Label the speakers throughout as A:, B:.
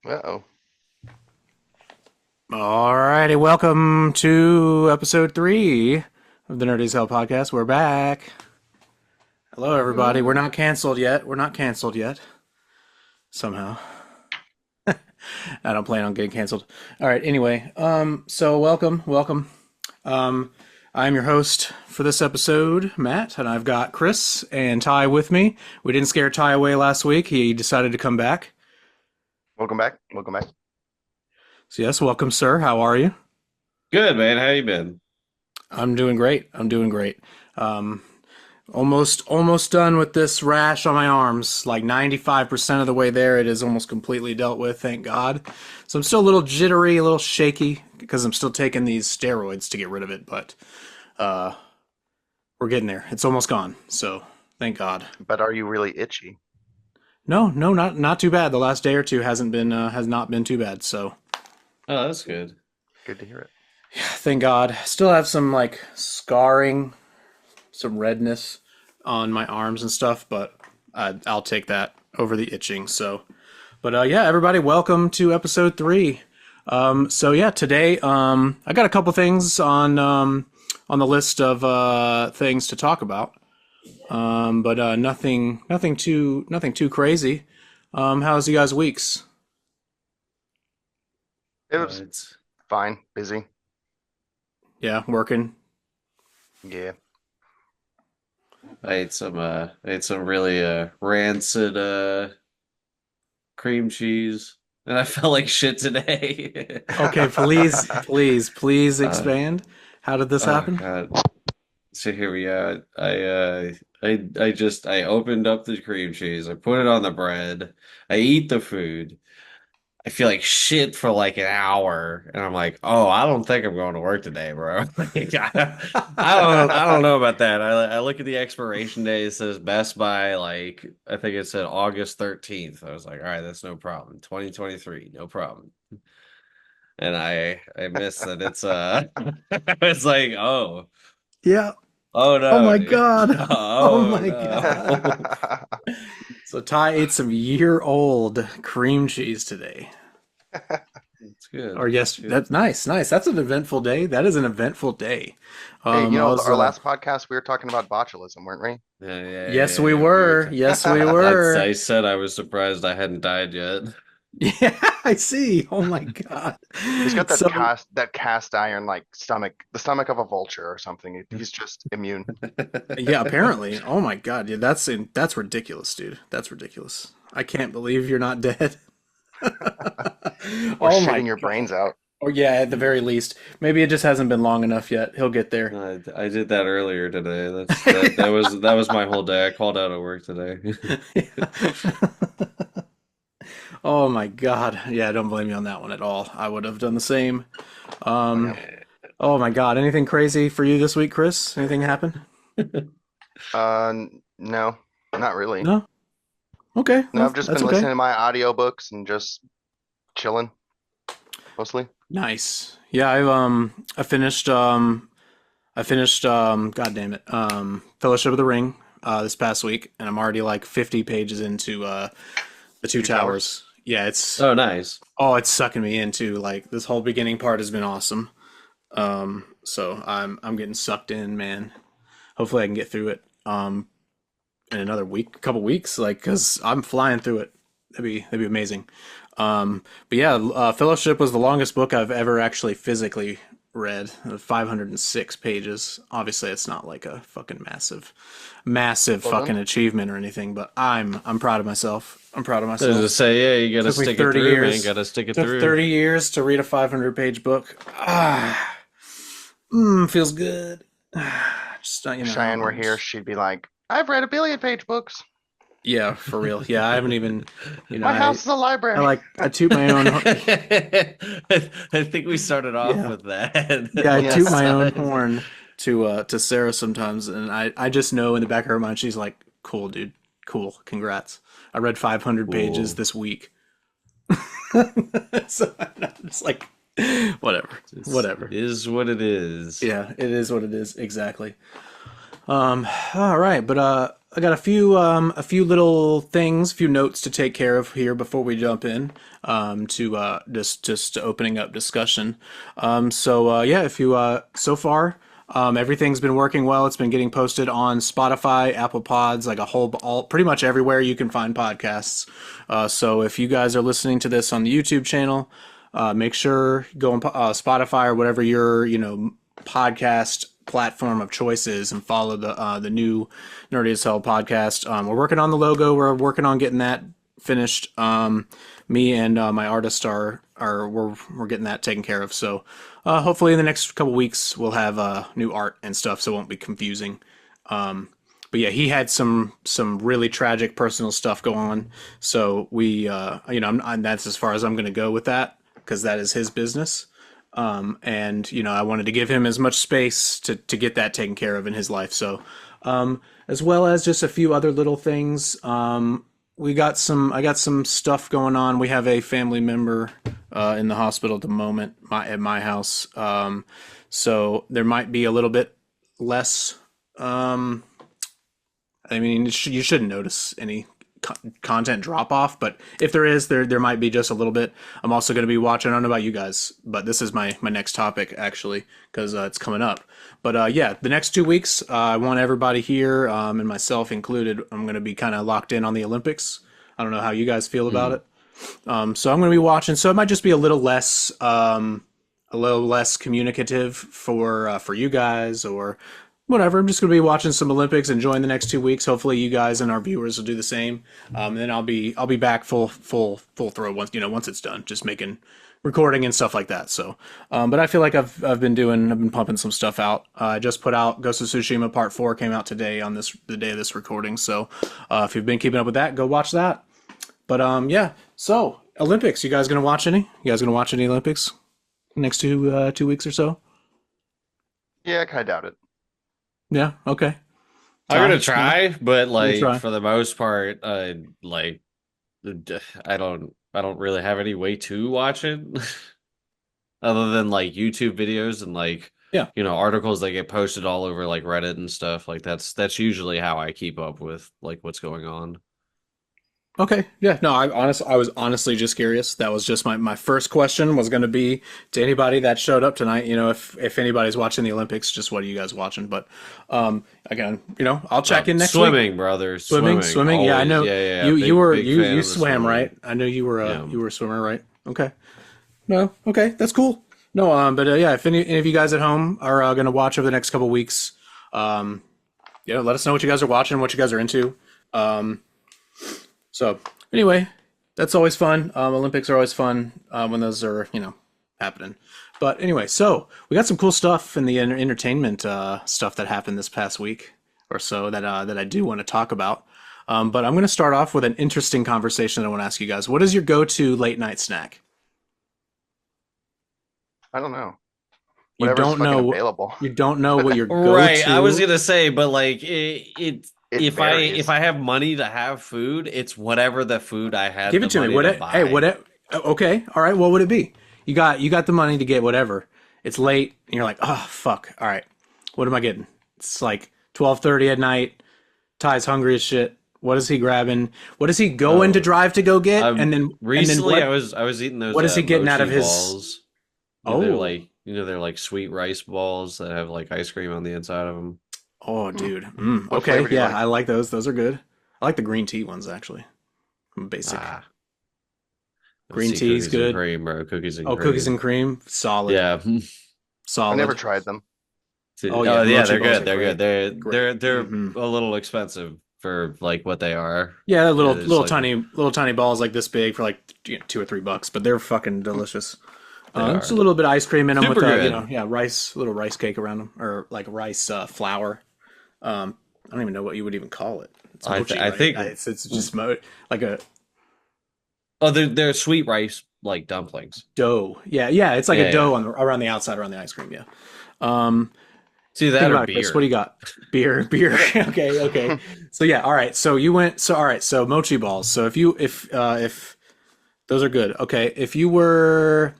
A: Uh-oh.
B: Alrighty, welcome to episode 3 of the Nerdy as Hell podcast. We're back. Hello, everybody. We're not canceled yet. We're not canceled yet. Somehow. I don't plan on getting canceled. All right, anyway, so welcome. Um, I'm your host for this episode, Matt, and I've got Chris and Ty with me. We didn't scare Ty away last week. He decided to come back.
A: Welcome back. Welcome back.
B: So, yes, welcome, sir. How are you?
C: Good, man. How you been?
B: I'm doing great. I'm doing great. Um, almost done with this rash on my arms. Like 95% of the way there, it is almost completely dealt with, thank God. So I'm still a little jittery, a little shaky because I'm still taking these steroids to get rid of it, but uh, we're getting there. It's almost gone. So thank God.
A: But are you really itchy?
B: No, no, not too bad. The last day or two has not been too bad. So
C: Oh, that's good.
A: Good to hear it.
B: thank God. Still have some like scarring, some redness on my arms and stuff, but I'll take that over the itching. So, but yeah, everybody, welcome to episode 3. So yeah, today I got a couple things on the list of things to talk about, but nothing too crazy. How's you guys' weeks?
A: It was
C: It's
A: fine. Busy.
B: Yeah, working.
A: Yeah.
C: I ate some really rancid cream cheese, and I felt like shit today.
B: Okay, please
C: Uh,
B: expand. How did this
C: oh
B: happen?
C: God. So here we are. I opened up the cream cheese. I put it on the bread. I eat the food. I feel like shit for like an hour, and I'm like, oh, I don't think I'm going to work today, bro. Like, I don't know about that. I look at the expiration date. It says Best Buy, like I think it said August 13th. I was like, all right, that's no problem. 2023, no problem. And I missed that. It's like,
B: Yeah.
C: oh
B: Oh
C: no,
B: my
C: dude.
B: God. Oh
C: Oh
B: my God.
C: no.
B: So Ty ate some year-old cream cheese today.
C: It's good.
B: Or
C: It's
B: yes,
C: good.
B: that's nice. That's an eventful day. That is an eventful day.
A: Hey,
B: I was
A: our last podcast we were talking about botulism, weren't we?
C: Yeah, yeah,
B: yes,
C: yeah,
B: we
C: yeah. We were.
B: were. Yes, we
C: I
B: were.
C: said I was surprised I hadn't died yet.
B: Yeah, I see. Oh my God.
A: He's got that
B: So
A: cast iron like stomach, the stomach of a vulture or something. He's just immune.
B: yeah, apparently. Oh my God. Yeah, that's ridiculous, dude. That's ridiculous. I can't believe you're not dead.
A: Or
B: Oh
A: shitting
B: my
A: your
B: God.
A: brains out.
B: Or yeah, at the very least. Maybe it just hasn't been long enough yet. He'll get there.
C: I did that earlier today. That was my whole day. I called out at work today.
B: Oh my God. Yeah, don't blame me on that one at all. I would have done the same. Um,
A: Yeah.
B: oh my God. Anything crazy for you this week, Chris? Anything happen?
A: No, not really.
B: No? Okay.
A: No,
B: Well,
A: I've just
B: that's
A: been
B: okay.
A: listening to my audiobooks and just chilling mostly.
B: Nice. Yeah, I finished God damn it. Fellowship of the Ring this past week, and I'm already like 50 pages into The Two
A: Two Towers.
B: Towers. Yeah,
C: Oh, nice.
B: it's sucking me into like this whole beginning part has been awesome. So I'm getting sucked in, man. Hopefully I can get through it in another week, couple weeks, like because I'm flying through it. That'd be amazing. But yeah, Fellowship was the longest book I've ever actually physically read. 506 pages. Obviously, it's not like a fucking massive
A: Well done.
B: fucking achievement or anything, but I'm proud of myself. I'm proud of
C: I was to
B: myself.
C: say, yeah, you gotta
B: Took me
C: stick it
B: 30
C: through, man.
B: years.
C: Gotta stick it
B: Took
C: through.
B: 30 years to read a 500-page book. Feels good. Just you know how
A: Cheyenne were here, she'd be like, I've read a billion page books.
B: yeah, for real. Yeah, I haven't even,
A: My house is a library.
B: I toot my own,
C: I think we started off
B: yeah,
C: with that.
B: yeah, I toot
A: Yes.
B: my own horn to Sarah sometimes, and I just know in the back of her mind she's like, "Cool, dude, cool, congrats. I read 500 pages
C: Cool.
B: this week." So I'm just like, whatever,
C: It
B: whatever.
C: is what it is.
B: Yeah, it is what it is exactly. All right, but I got a few little things, a few notes to take care of here before we jump in to just opening up discussion. Yeah, if you so far everything's been working well. It's been getting posted on Spotify, Apple Pods, like all pretty much everywhere you can find podcasts. So if you guys are listening to this on the YouTube channel, make sure go on Spotify or whatever your podcast platform of choice is and follow the new Nerdy as Hell podcast. We're working on the logo. We're working on getting that finished. Me and my artist we're getting that taken care of. So hopefully in the next couple weeks we'll have new art and stuff, so it won't be confusing. But yeah, he had some really tragic personal stuff go on. So that's as far as I'm going to go with that, because that is his business. And I wanted to give him as much space to get that taken care of in his life. So, as well as just a few other little things. I got some stuff going on. We have a family member, in the hospital at the moment, at my house. So there might be a little bit less, you shouldn't notice any content drop off, but if there is, there might be just a little bit. I'm also going to be watching, I don't know about you guys, but this is my next topic actually, because it's coming up. But yeah, the next 2 weeks, I want everybody here, and myself included, I'm going to be kind of locked in on the Olympics. I don't know how you guys feel about it. So I'm going to be watching, so it might just be a little less communicative for you guys or whatever. I'm just going to be watching some Olympics, enjoying the next 2 weeks. Hopefully you guys and our viewers will do the same. And then I'll be back full throw once it's done, just recording and stuff like that. So, but I feel like I've been pumping some stuff out. I just put out Ghost of Tsushima Part 4 came out today on the day of this recording. So, if you've been keeping up with that, go watch that. But, yeah. So Olympics, you guys going to watch any? You guys going to watch any Olympics next 2 weeks or so?
A: Yeah, I kind of doubt it.
B: Yeah. Okay.
C: I'm gonna try, but
B: try.
C: for the most part, I don't really have any way to watch it other than YouTube videos and articles that get posted all over Reddit and stuff. That's usually how I keep up with what's going on.
B: Okay. Yeah. No, I was honestly just curious. That was just my first question was going to be to anybody that showed up tonight. If anybody's watching the Olympics, just what are you guys watching? But again, I'll check in next week.
C: Swimming, brother.
B: Swimming.
C: Always.
B: Yeah, I know.
C: Yeah.
B: You swam, right? I know you were you were a swimmer, right? Okay. No. Okay, that's cool. No. But yeah, if any of you guys at home are going to watch over the next couple weeks, let us know what you guys are watching, what you guys are into. So anyway, that's always fun. Olympics are always fun when those are, happening. But anyway, so we got some cool stuff in the entertainment stuff that happened this past week or so that I do want to talk about. But I'm going to start off with an interesting conversation that I want to ask you guys. What is your go-to late night snack?
A: I don't know.
B: You
A: Whatever's
B: don't
A: fucking
B: know.
A: available.
B: You don't know what your go-to.
C: Right, I was gonna say, but if
A: varies.
C: I have money to have food, it's whatever the food I had.
B: Give it to me. Okay. All right. What would it be? You got the money to get whatever. It's late and you're like, oh fuck. All right. What am I getting? It's like 12:30 at night. Ty's hungry as shit. What is he grabbing? What is he going to drive to go get?
C: Recently I was eating those.
B: What is he getting out of his
C: balls? They're like sweet rice balls that have ice cream on the inside of them.
B: Oh, dude.
A: What
B: Okay,
A: flavor do you
B: yeah,
A: like?
B: I like those. Those are good. I like the green tea ones actually. Basic. Green tea is good.
C: Cream, bro. Cookies and cream.
B: Cookies and cream, solid.
C: Yeah.
B: Solid.
A: I never tried them.
B: Oh, yeah,
C: they're
B: mochi balls
C: good. They're
B: are
C: good.
B: great.
C: They're
B: Mhm.
C: a little expensive for what they are.
B: Yeah, they're
C: It is
B: little tiny balls like this big for $2 or $3, but they're fucking delicious.
C: They
B: Just a little bit of ice cream in them
C: Super
B: with
C: good.
B: little rice cake around them, or rice flour. I don't even know what you would even call it. It's mochi,
C: I
B: right?
C: think
B: it's just like a
C: they're sweet rice dumplings.
B: dough. Yeah, it's like a
C: Yeah,
B: dough around the outside, around the ice cream. Yeah.
C: See
B: Think
C: that or
B: about it, Chris.
C: beer?
B: What do you got? Beer. Okay. So yeah, all right. So you went. So all right. So mochi balls. So if those are good. Okay. If you were,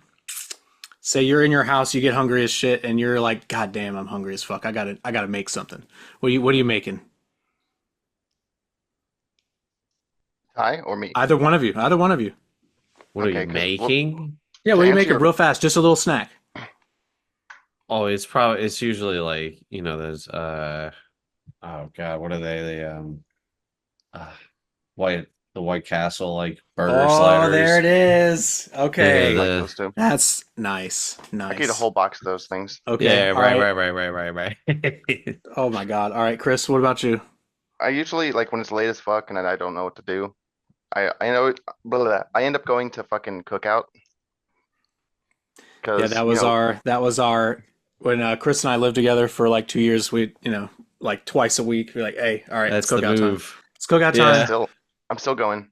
B: say you're in your house, you get hungry as shit, and you're like, God damn, I'm hungry as fuck. I gotta make something. What are you making?
A: Ty or me?
B: Either one of you. Either one of you.
C: What are
A: Okay,
C: you
A: because well,
C: making?
B: Yeah,
A: to
B: what do you
A: answer
B: make it
A: your
B: real fast? Just a little snack.
C: Oh, it's usually like, those oh God, what are they? Uh, white the White Castle like burger
B: Oh, there
C: sliders.
B: it is.
C: Yeah,
A: I
B: Okay.
A: like
C: the
A: those two.
B: That's nice.
A: I could eat a
B: Nice.
A: whole box of those things.
B: Okay.
C: yeah,
B: All
C: right,
B: right.
C: right, right, right, right, right.
B: Oh my God. All right, Chris, what about you?
A: I usually like when it's late as fuck and I don't know what to do. I know blah, blah, blah. I end up going to fucking Cookout
B: Yeah,
A: because
B: that was our when Chris and I lived together for like 2 years, we, like twice a week, we're like, hey, all right, it's
C: That's the
B: cookout time.
C: move.
B: It's cookout
A: I'm
B: time.
C: Yeah.
A: still I'm still going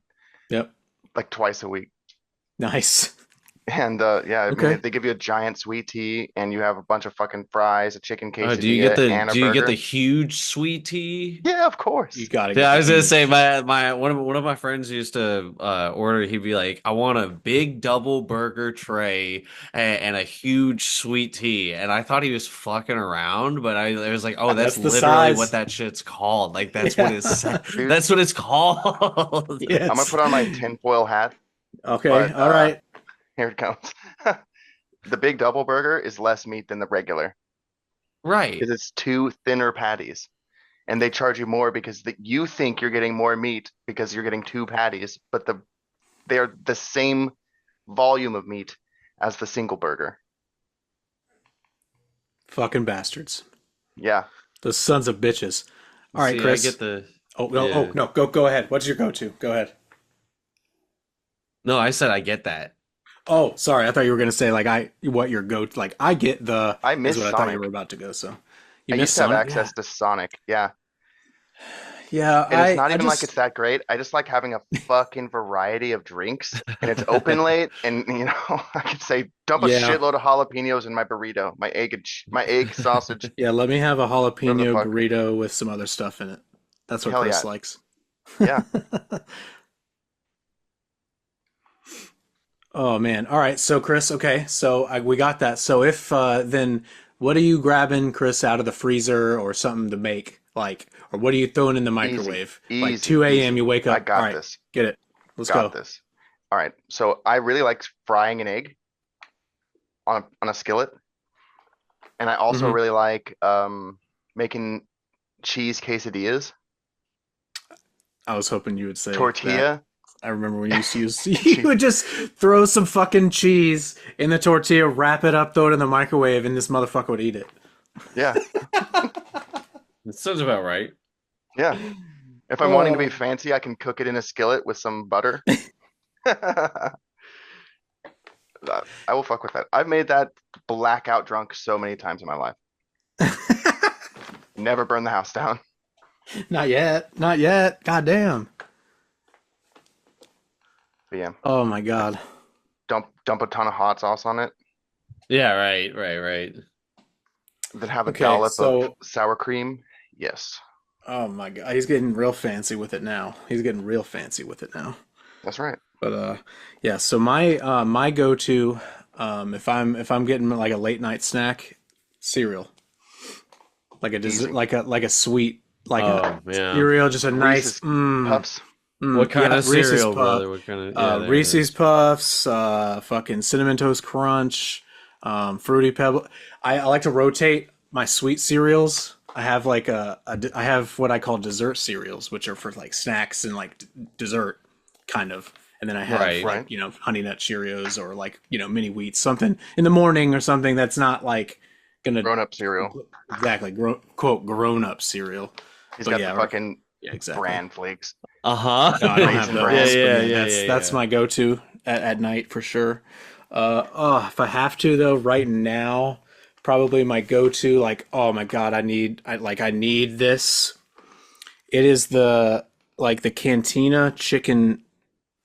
B: Yep.
A: like twice a week.
B: Nice.
A: And yeah, I mean
B: Okay.
A: they give you a giant sweet tea and you have a bunch of fucking fries, a chicken
C: Oh, do you get
A: quesadilla, and a
C: do you get the
A: burger.
C: huge sweet tea?
A: Yeah, of
B: You
A: course.
B: gotta
C: Yeah,
B: get
C: I
B: the
C: was gonna say
B: huge.
C: my one of my friends used to order. He'd be like, "I want a big double burger tray and a huge sweet tea," and I thought he was fucking around, but I was like, "Oh, that's
B: That's the
C: literally what
B: size.
C: that shit's called. Like that's what it's
B: Yeah.
A: Dude,
C: that's what it's called."
A: I'm gonna
B: Yes.
A: put on my tinfoil hat,
B: Okay.
A: but
B: All right.
A: here it comes. The big double burger is less meat than the regular
C: Right.
A: because it's two thinner patties. And they charge you more because you think you're getting more meat because you're getting two patties, but they're the same volume of meat as the single burger.
B: Fucking bastards.
A: Yeah.
B: Those sons of bitches. All right,
C: See, I
B: Chris.
C: get the
B: Oh no. Oh
C: yeah.
B: no. Go ahead. What's your go-to? Go ahead.
C: No, I said I get that.
B: Oh, sorry. I thought you were gonna say like what your go like I get the
A: I
B: is
A: miss
B: what I thought you were
A: Sonic.
B: about to go. So
A: I
B: you miss
A: used to have
B: Sonic? Yeah.
A: access to Sonic. Yeah.
B: Yeah.
A: And it's
B: I
A: not
B: I
A: even like
B: just
A: it's that great. I just like having a fucking variety of drinks and it's open late and I can say dump a
B: yeah.
A: shitload of jalapenos in my burrito, my egg sausage,
B: Yeah, let me have a
A: whatever the
B: jalapeno
A: fuck.
B: burrito with some other stuff in it. That's what
A: Hell
B: Chris
A: yeah.
B: likes.
A: Yeah.
B: Oh man. All right. So Chris, okay. So we got that. So if then what are you grabbing, Chris, out of the freezer or something to make? Like, or what are you throwing in the
A: Easy.
B: microwave? Like
A: Easy.
B: 2 a.m. you
A: Easy.
B: wake
A: I
B: up. All
A: got
B: right,
A: this.
B: get it. Let's
A: Got
B: go.
A: this. All right. So I really like frying an egg on a skillet, and I also
B: Hmm.
A: really like making cheese quesadillas,
B: I was hoping you would say that.
A: tortilla,
B: I remember when you used to use you
A: cheese.
B: would just throw some fucking cheese in the tortilla, wrap it up, throw it in the microwave, and this motherfucker would eat it.
A: Yeah,
C: That sounds about right.
A: yeah. If I'm wanting to be
B: Oh.
A: fancy, I can cook it in a skillet with some butter. I will fuck with that. I've made that blackout drunk so many times in my life. Never burn the house down.
B: Not yet. Not yet. God damn.
A: But yeah,
B: Oh my god.
A: dump a ton of hot sauce on it,
C: Yeah, right, right, right.
A: then have a
B: Okay,
A: dollop of
B: so
A: sour cream. Yes,
B: oh my god, he's getting real fancy with it now. He's getting real fancy with it now.
A: that's right.
B: But yeah, so my go-to if I'm getting like a late night snack, cereal. Like a dessert,
A: Easy.
B: like a sweet like a
C: Oh, yeah.
B: cereal, just a nice
A: Reese's Puffs.
C: What kind
B: yeah,
C: of
B: Reese's
C: cereal,
B: Puff,
C: brother? What kind of yeah, there it
B: Reese's
C: is.
B: Puffs, fucking Cinnamon Toast Crunch, Fruity Pebble. I like to rotate my sweet cereals. I have like I have what I call dessert cereals, which are for like snacks and like dessert kind of. And then I have
C: Right.
B: like,
A: Right.
B: Honey Nut Cheerios or like, mini wheats, something in the morning or something that's not like gonna
A: Grown up cereal.
B: exactly quote grown up cereal.
A: He's
B: But
A: got
B: yeah,
A: the fucking
B: yeah, exactly.
A: bran flakes.
C: Uh-huh.
B: No, I don't have
A: Raisin
B: those,
A: Bran.
B: but
C: Yeah,
B: man,
C: yeah, yeah,
B: that's
C: yeah.
B: my go-to at night for sure. Oh, if I have to though, right now, probably my go-to, like, oh my God, I need this. It is the Cantina chicken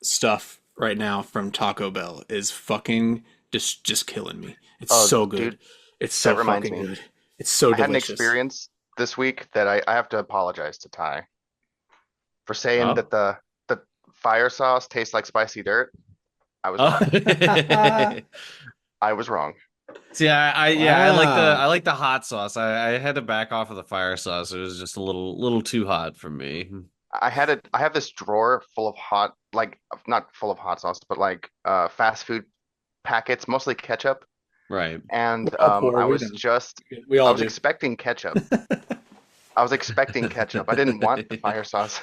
B: stuff right now from Taco Bell is fucking just killing me. It's
A: Oh,
B: so good.
A: dude,
B: It's
A: that
B: so
A: reminds
B: fucking
A: me.
B: good. It's so
A: I had an
B: delicious.
A: experience this week that I have to apologize to Ty for saying
C: Oh.
A: that the fire sauce tastes like spicy dirt. I was
C: Oh.
A: wrong. I was wrong.
C: See, yeah,
B: Wow.
C: I like the hot sauce. I had to back off of the fire sauce. It was just a little too hot for me.
A: I have this drawer full of hot, like not full of hot sauce, but like fast food packets, mostly ketchup.
C: Right.
A: And
B: We're all poor. We know. We
A: I
B: all
A: was
B: do.
A: expecting ketchup. I was expecting ketchup. I didn't want the fire sauce,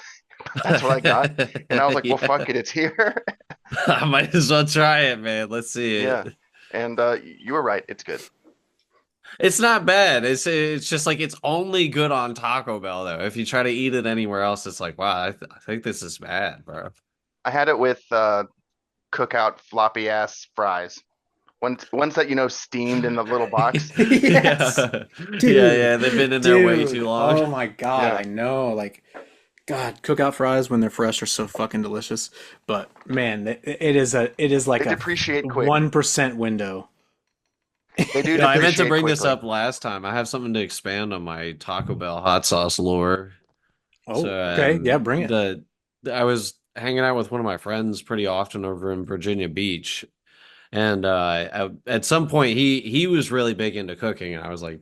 A: but that's what I got. And I was like, well, fuck
C: Yeah.
A: it, it's here.
C: I might as well try it, man. Let's see
A: Yeah.
C: it.
A: And you were right. It's good.
C: It's not bad. It's just like it's only good on Taco Bell though. If you try to eat it anywhere else, it's like, wow, I think this is bad, bro.
A: I had it with cookout floppy ass fries. Ones that steamed in the little box.
B: Yes,
C: Yeah. Yeah,
B: dude,
C: yeah. They've been in there way
B: dude.
C: too long.
B: Oh my God,
A: Yeah.
B: I know. Like, God, cookout fries when they're fresh are so fucking delicious. But man, it is
A: They
B: like a
A: depreciate quick.
B: 1% window.
A: They do
C: You know, I meant to
A: depreciate
C: bring this
A: quickly.
C: up last time. I have something to expand on my Taco Bell hot sauce lore.
B: Oh,
C: So
B: okay, yeah, bring it.
C: I was hanging out with one of my friends pretty often over in Virginia Beach, and at some point he was really big into cooking, and I was like,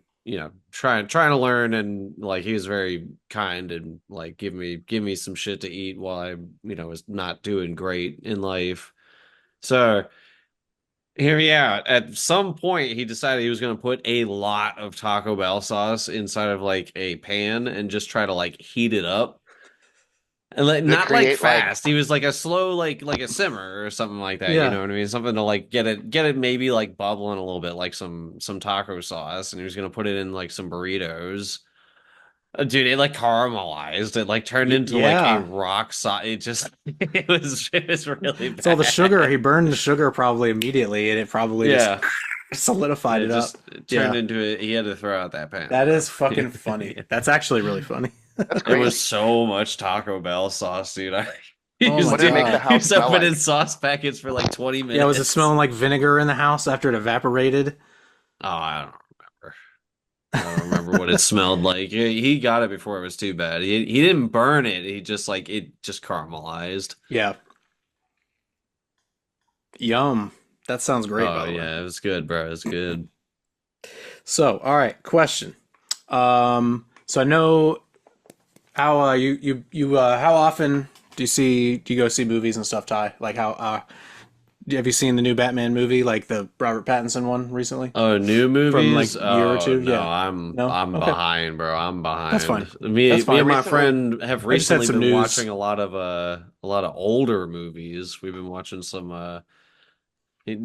C: trying to learn, and like he was very kind and like give me some shit to eat while I was not doing great in life. So hear me out. At some point, he decided he was going to put a lot of Taco Bell sauce inside of like a pan and just try to like heat it up. And like
A: They
C: not like
A: create like
C: fast. He was like a slow like a simmer or something like that. You
B: Yeah,
C: know what I mean? Something to like get it maybe like bubbling a little bit, like some taco sauce. And he was gonna put it in like some burritos. Dude, it like caramelized. It like turned into like a
B: yeah.
C: rock solid. It just it was really
B: It's all the sugar. He
C: bad.
B: burned the sugar probably immediately, and it probably just
C: Yeah.
B: solidified
C: It
B: it up.
C: just turned
B: Yeah,
C: into it. He had to throw out that pan,
B: that
C: bro.
B: is fucking funny. That's actually really funny.
A: that's
C: It was
A: crazy.
C: so much Taco Bell sauce, dude. I
B: Oh my
C: used
A: What did it make the
C: to
B: God.
A: house
C: use
A: smell
C: opening
A: like?
C: sauce packets for like 20
B: Yeah, was it
C: minutes.
B: smelling like vinegar in the house after it evaporated?
C: Oh, I don't remember. I don't remember what it smelled like. He got it before it was too bad. He didn't burn it. He just like it just caramelized.
B: Yeah. Yum. That sounds great, by
C: Oh
B: the way.
C: yeah, it was good, bro. It was good.
B: So, all right, question. So I know how how often do you go see movies and stuff, Ty? Like how have you seen the new Batman movie, like the Robert Pattinson one recently
C: Oh, new
B: from like
C: movies?
B: a year or
C: Oh
B: two?
C: no,
B: Yeah.
C: I'm
B: No?
C: I'm
B: Okay.
C: behind, bro. I'm
B: That's
C: behind.
B: fine.
C: Me
B: That's
C: me
A: I
C: and
B: fine.
C: my
A: recently
C: friend have
B: I just had
C: recently
B: some
C: been
B: news.
C: watching a lot of older movies. We've been watching some it-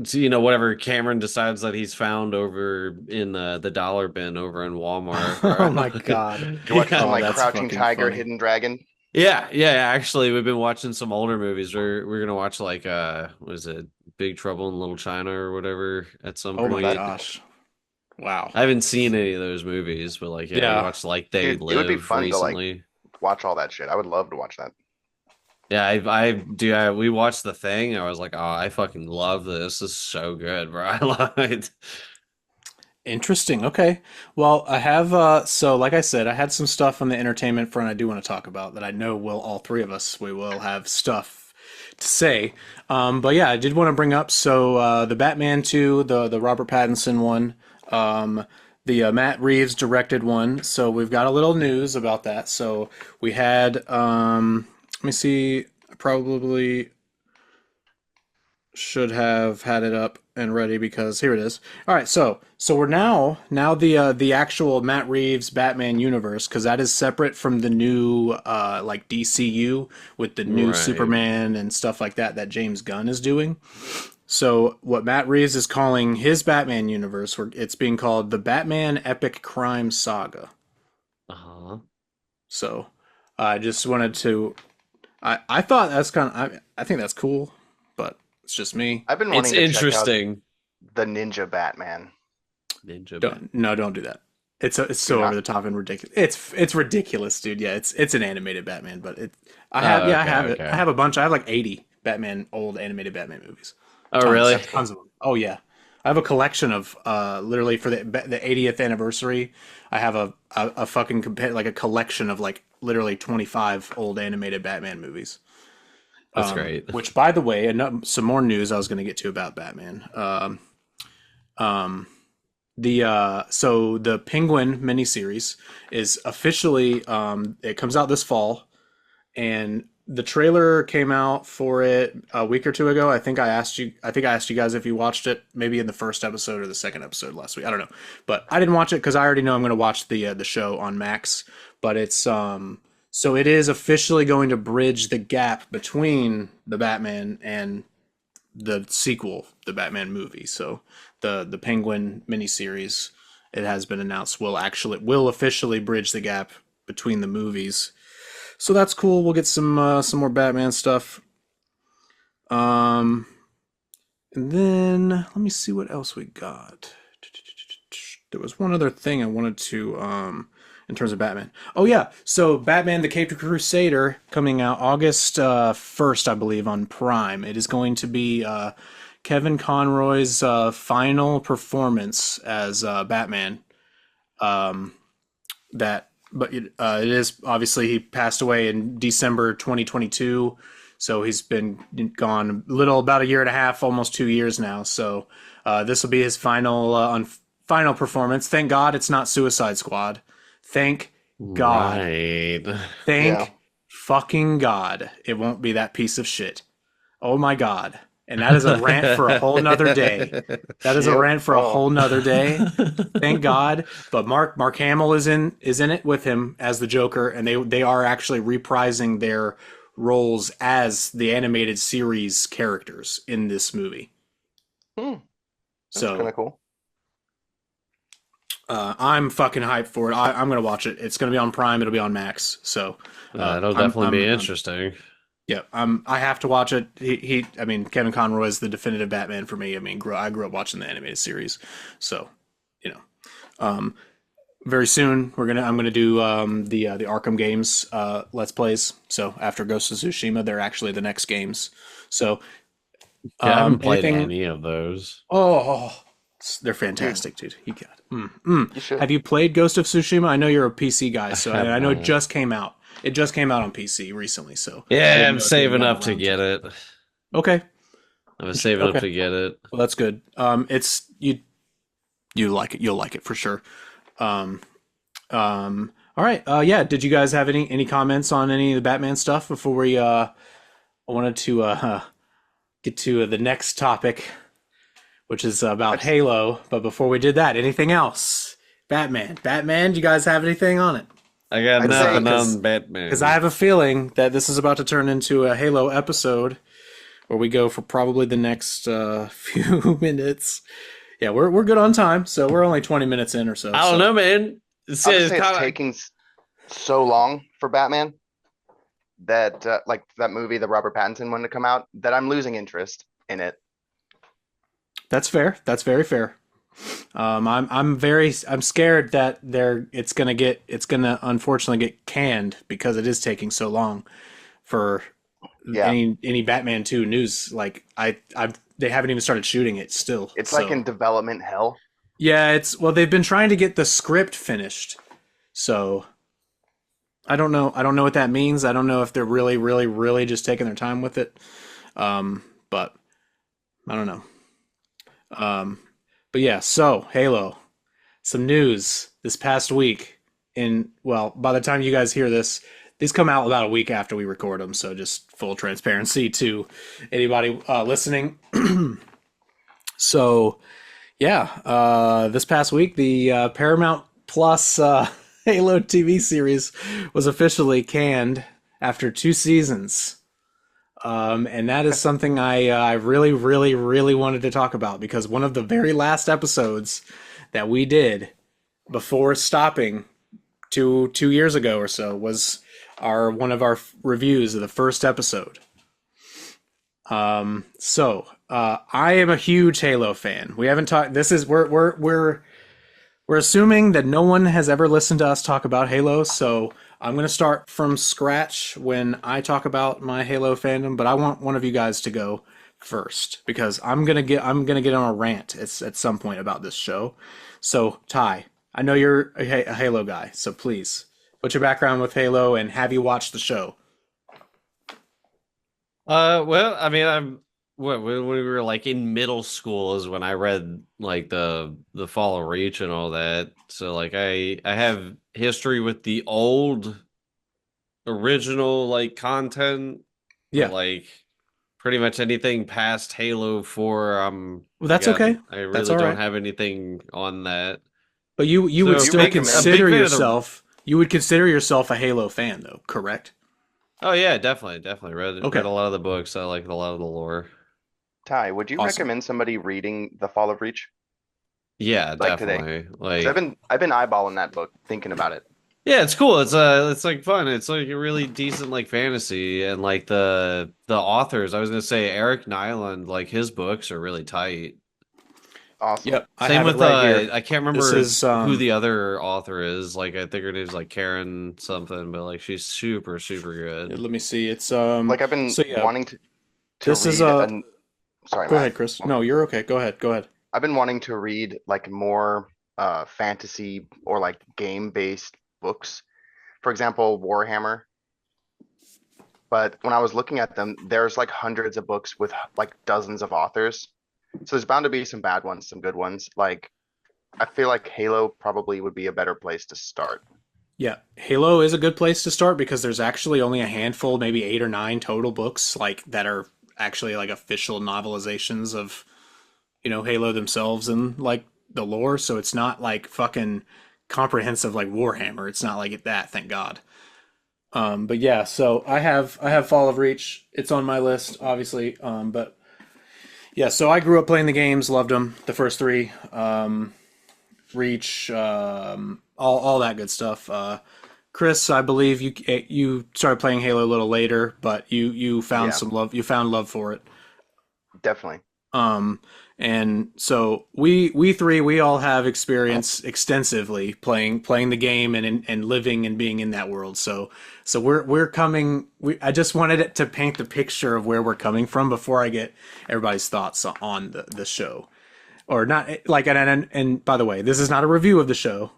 C: so, whatever Cameron decides that he's found over in the dollar bin over in Walmart,
B: Oh
C: bro.
B: my God.
A: you watch some
C: Yeah.
B: Oh,
A: like
B: that's
A: Crouching
B: fucking
A: Tiger,
B: funny.
A: Hidden Dragon.
C: Yeah, yeah, actually we've been watching some older movies. We're gonna watch like what is it? Big Trouble in Little China or whatever at some
B: Oh
A: Where's
B: my
A: that?
C: point.
B: gosh. Wow.
C: I haven't seen any of those movies, but like yeah, we
B: Yeah.
C: watched like They
A: Dude, it would be
C: Live
A: fun to like
C: recently.
A: watch all that shit. I would love to watch that.
C: Yeah, we watched The Thing. I was like, oh, I fucking love this. This is so good, bro. I love it.
B: Interesting. Okay. Well, I have so like I said, I had some stuff on the entertainment front I do want to talk about that I know will all three of us we will have stuff to say. But yeah, I did want to bring up the Batman 2, the Robert Pattinson one, the Matt Reeves directed one. So we've got a little news about that. So we had let me see, I probably should have had it up and ready because here it is. All right, so we're now the actual Matt Reeves Batman universe because that is separate from the new like DCU with the new
C: Right.
B: Superman and stuff like that James Gunn is doing. So what Matt Reeves is calling his Batman universe, where it's being called the Batman Epic Crime Saga.
C: Uh-huh.
B: So I just wanted to. I thought that's kind of I think that's cool, but it's just me.
A: I've been
C: It's
A: wanting to check out
C: interesting.
A: the Ninja Batman.
C: Ninja Man.
B: Don't do that. It's
A: Do
B: so over
A: not.
B: the top and ridiculous. It's ridiculous, dude. Yeah, it's an animated Batman, but
C: Oh,
B: I
C: okay,
B: have it. I
C: okay.
B: have a bunch. I have like 80 Batman old animated Batman movies.
C: Oh,
B: Tons,
C: really?
A: That's cool.
B: tons of them. Oh yeah. I have a collection of literally for the 80th anniversary. I have a fucking like a collection of like literally 25 old animated Batman movies.
C: That's great.
B: Which, by the way, some more news I was going to get to about Batman. Um, the Penguin miniseries is officially it comes out this fall. and the trailer came out for it a week or two ago. I think I asked you guys if you watched it, maybe in the first episode or the second episode last week. I don't know, but I didn't watch it because I already know I'm going to watch the show on Max. But it's so it is officially going to bridge the gap between the Batman and the sequel, the Batman movie. So the Penguin miniseries, it has been announced, will officially bridge the gap between the movies. So that's cool. We'll get some more Batman stuff. Um, and then let me see what else we got. There was one other thing I wanted to in terms of Batman. Oh yeah, so Batman: The Caped Crusader coming out August 1st, I believe, on Prime. It is going to be Kevin Conroy's final performance as Batman. Um, that but it is obviously he passed away in December 2022, so he's been gone about a year and a half, almost 2 years now. So this will be his final performance. Thank God it's not Suicide Squad. Thank God.
C: Right.
B: Thank
A: Yeah.
B: fucking God it won't be that piece of shit. Oh my God. And that is a rant for a whole nother day. That is a
A: Yep.
B: rant for a
A: Oh,
B: whole nother day. Thank God. But Mark Hamill is in it with him as the Joker, and they are actually reprising their roles as the animated series characters in this movie.
A: hmm, that's kind
B: So
A: of cool.
B: I'm fucking hyped for it. I'm gonna watch it. It's gonna be on Prime. It'll be on Max. So
C: That'll
B: I'm
C: definitely be interesting.
B: yeah, I have to watch it. I mean, Kevin Conroy is the definitive Batman for me. I mean, I grew up watching the animated series, so you know. Um, very soon I'm gonna do the Arkham games Let's Plays. So after Ghost of Tsushima, they're actually the next games. So
C: Yeah, I haven't played
B: anything?
C: any of those.
B: Oh, they're
A: Dude,
B: fantastic, dude. You got it.
A: you should.
B: Have you played Ghost of Tsushima? I know you're a PC guy,
C: I
B: so
C: have
B: I know it
C: not.
B: just came out. It just came out on PC recently, so I
C: Yeah,
B: didn't
C: I'm
B: know if you had
C: saving
B: gotten
C: up to
B: around
C: get
B: to it.
C: it.
B: Okay,
C: I was saving up
B: okay.
C: to get it.
B: Well, that's good. It's you like it. You'll like it for sure. Um, all right. Yeah. Did you guys have any comments on any of the Batman stuff before we? I wanted to get to the next topic, which is about
A: I'd,
B: Halo. But before we did that, anything else? Batman. Do you guys have anything on it?
C: I got
A: I'd say
C: nothing
B: Because
C: on
B: I
C: Batman.
B: have a feeling that this is about to turn into a Halo episode where we go for probably the next few minutes. Yeah, we're good on time, so we're only 20 minutes in or so.
C: I don't
B: So
C: know, man.
A: I'll just
C: It's
A: say it's
C: kind of
A: taking so long for Batman that like that movie, the Robert Pattinson one to come out, that I'm losing interest in it.
B: that's fair. That's very fair. I'm scared that it's gonna unfortunately get canned because it is taking so long for
A: Yeah,
B: any Batman 2 news. Like they haven't even started shooting it still.
A: it's like
B: So
A: in development hell.
B: yeah, they've been trying to get the script finished. So I don't know what that means. I don't know if they're really, really, really just taking their time with it. But I don't know. Um, but yeah, so Halo, some news this past week. By the time you guys hear this, these come out about a week after we record them. So just full transparency to anybody listening. So yeah, this past week the Paramount Plus Halo TV series was officially canned after 2 seasons. And that is something I really, really, really wanted to talk about because one of the very last episodes that we did before stopping 2 years ago or so was one of our reviews of the first episode. I am a huge Halo fan. We haven't talked. This is we're assuming that no one has ever listened to us talk about Halo, so I'm going to start from scratch when I talk about my Halo fandom, but I want one of you guys to go first because I'm going to get on a rant at some point about this show. So, Ty, I know you're a Halo guy, so please, what's your background with Halo and have you watched the show?
C: well, I mean, when we were like in middle school is when I read like the Fall of Reach and all that. So like I have history with the old original like content, but
B: Yeah.
C: like pretty much anything past Halo 4,
B: Well, that's okay.
C: I
B: That's
C: really
B: all
C: don't
B: right.
C: have anything on that.
B: But you would
C: So
A: Do you
B: still
A: recommend?
C: a big
B: consider
C: fan of the
B: yourself you would consider yourself a Halo fan though, correct?
C: Oh yeah, definitely read
B: Okay.
C: a lot of the books. I like a lot of the lore.
A: Ty, would you
B: Awesome.
A: recommend somebody reading The Fall of Reach
C: Yeah,
A: like today?
C: definitely.
A: Because I've been eyeballing that book, thinking about it.
C: Yeah, it's cool. It's like fun. It's like a really decent like fantasy and like the authors. I was gonna say Eric Nyland, like his books are really tight.
A: Awesome.
B: Yep, I
C: Same
B: have it
C: with
B: right here.
C: I can't
B: This
C: remember
B: is
C: who the other author is. Like I think her name's like Karen something, but like she's super good.
B: let me see. It's
A: Like I've been
B: so yeah,
A: wanting to
B: this is
A: read an sorry,
B: go
A: Matt.
B: ahead, Chris. No, you're okay. Go ahead. Go ahead.
A: I've been wanting to read like more fantasy or like game-based books. For example, Warhammer. But when I was looking at them, there's like hundreds of books with like dozens of authors. So there's bound to be some bad ones, some good ones. Like I feel like Halo probably would be a better place to start.
B: Yeah, Halo is a good place to start because there's actually only a handful, maybe 8 or 9 total books like that are actually like official novelizations of, Halo themselves and like the lore. So it's not like fucking comprehensive like Warhammer. It's not like that, thank God. But yeah, so I have Fall of Reach. It's on my list, obviously. But yeah, so I grew up playing the games, loved them, the first three. Reach, all that good stuff. Chris, I believe you started playing Halo a little later, but you found
A: Yeah,
B: some love. You found love for it.
A: definitely.
B: Um, and so we three we all have experience extensively playing the game and living and being in that world. So we're coming. I just wanted it to paint the picture of where we're coming from before I get everybody's thoughts on the show or not. Like and by the way, this is not a review of the show.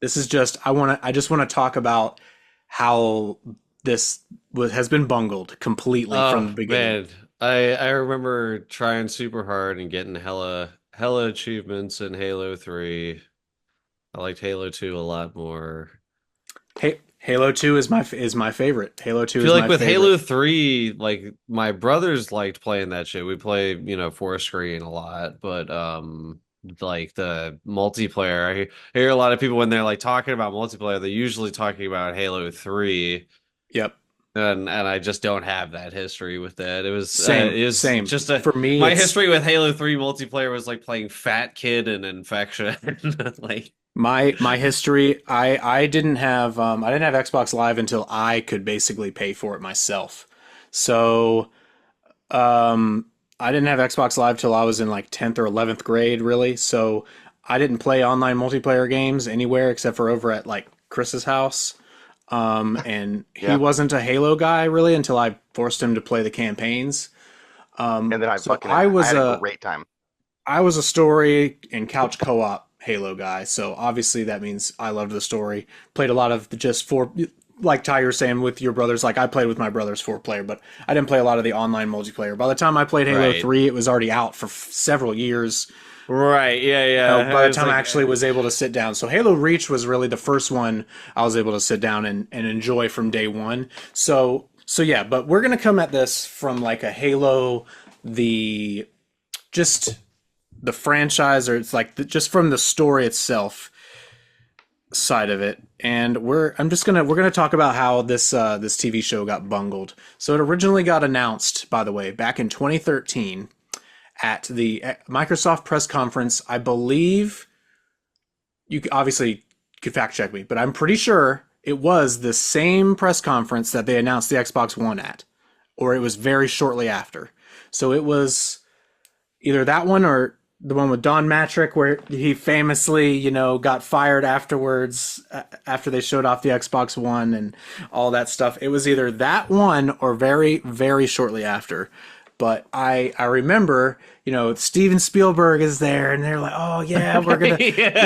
B: This is just I just want to talk about how this has been bungled completely from
C: Oh
B: the beginning.
C: man, I remember trying super hard and getting hella achievements in Halo 3. I liked Halo 2 a lot more.
B: Hey, Halo 2 is my favorite. Halo
C: I
B: 2
C: feel
B: is
C: like
B: my
C: with
B: favorite.
C: Halo 3, like my brothers liked playing that shit. We play, four screen a lot, but like the multiplayer, I hear a lot of people when they're like talking about multiplayer, they're usually talking about Halo 3.
B: Yep.
C: And I just don't have that history with that.
B: Same,
C: It was
B: same.
C: just a
B: For me,
C: my
B: it's
C: history with Halo 3 multiplayer was like playing Fat Kid and Infection. Like
B: my history. I didn't have Xbox Live until I could basically pay for it myself. So um I didn't have Xbox Live till I was in like 10th or 11th grade, really. So I didn't play online multiplayer games anywhere except for over at like Chris's house. And he
A: Yeah.
B: wasn't a Halo guy really until I forced him to play the campaigns.
A: And then
B: So
A: I had a great time.
B: I was a story and couch co-op Halo guy. So obviously that means I loved the story. Played a lot of the just four, like Ty, you're saying with your brothers. Like I played with my brothers 4 player, but I didn't play a lot of the online multiplayer. By the time I played Halo
C: right.
B: 3, it was already out for several years.
C: Right. Yeah,
B: By
C: yeah.
B: the
C: It's
B: time I
C: like
B: actually was able to sit down. So Halo Reach was really the first one I was able to sit down and enjoy from day one. So yeah, but we're gonna come at this from like a Halo, the just the franchise, or it's like just from the story itself side of it. And we're gonna talk about how this TV show got bungled. So it originally got announced, by the way, back in 2013 at the Microsoft press conference. I believe obviously could fact check me, but I'm pretty sure it was the same press conference that they announced the Xbox One at, or it was very shortly after. So it was either that one or the one with Don Matrick, where he famously, got fired afterwards after they showed off the Xbox One and all that stuff. It was either that one or very, very shortly after. But I remember, Steven Spielberg is there, and they're like, "Oh yeah, we're doing
C: yeah.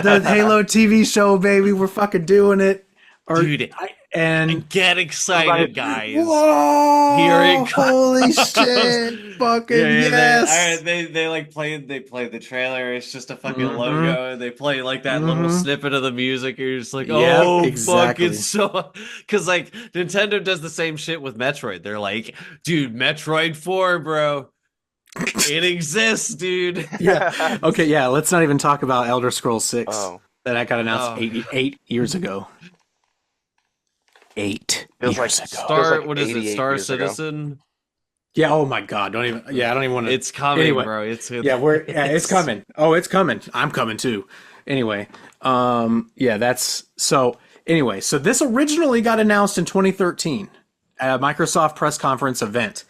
B: the Halo TV show, baby. We're fucking doing it." Or
C: Dude,
B: And
C: Get excited, guys.
B: whoa!
C: Here it
B: Holy
C: comes.
B: shit! Fucking
C: Yeah,
B: yes!
C: they like played the trailer. It's just a fucking
B: Mhm.
C: logo. And they play like that little
B: Mhm.
C: snippet of the music. And you're just like,
B: Yep,
C: oh fuck,
B: exactly.
C: it's so because like Nintendo does the same shit with Metroid. They're like, dude, Metroid 4, bro. It exists, dude.
B: Yeah. Okay, yeah, let's not even talk about Elder Scrolls 6
A: Oh,
B: that got announced
C: Oh.
B: 8 years ago. 8
A: Feels
B: years
A: like-
B: ago.
C: Star,
A: like
C: what is it?
A: 88
C: Star
A: years ago.
C: Citizen.
B: Yeah, oh my God, don't even I don't even want to
C: It's coming,
B: Anyway.
C: bro.
B: it's coming. Oh, it's coming. I'm coming too. Anyway, yeah, that's so anyway, so this originally got announced in 2013 at a Microsoft press conference event.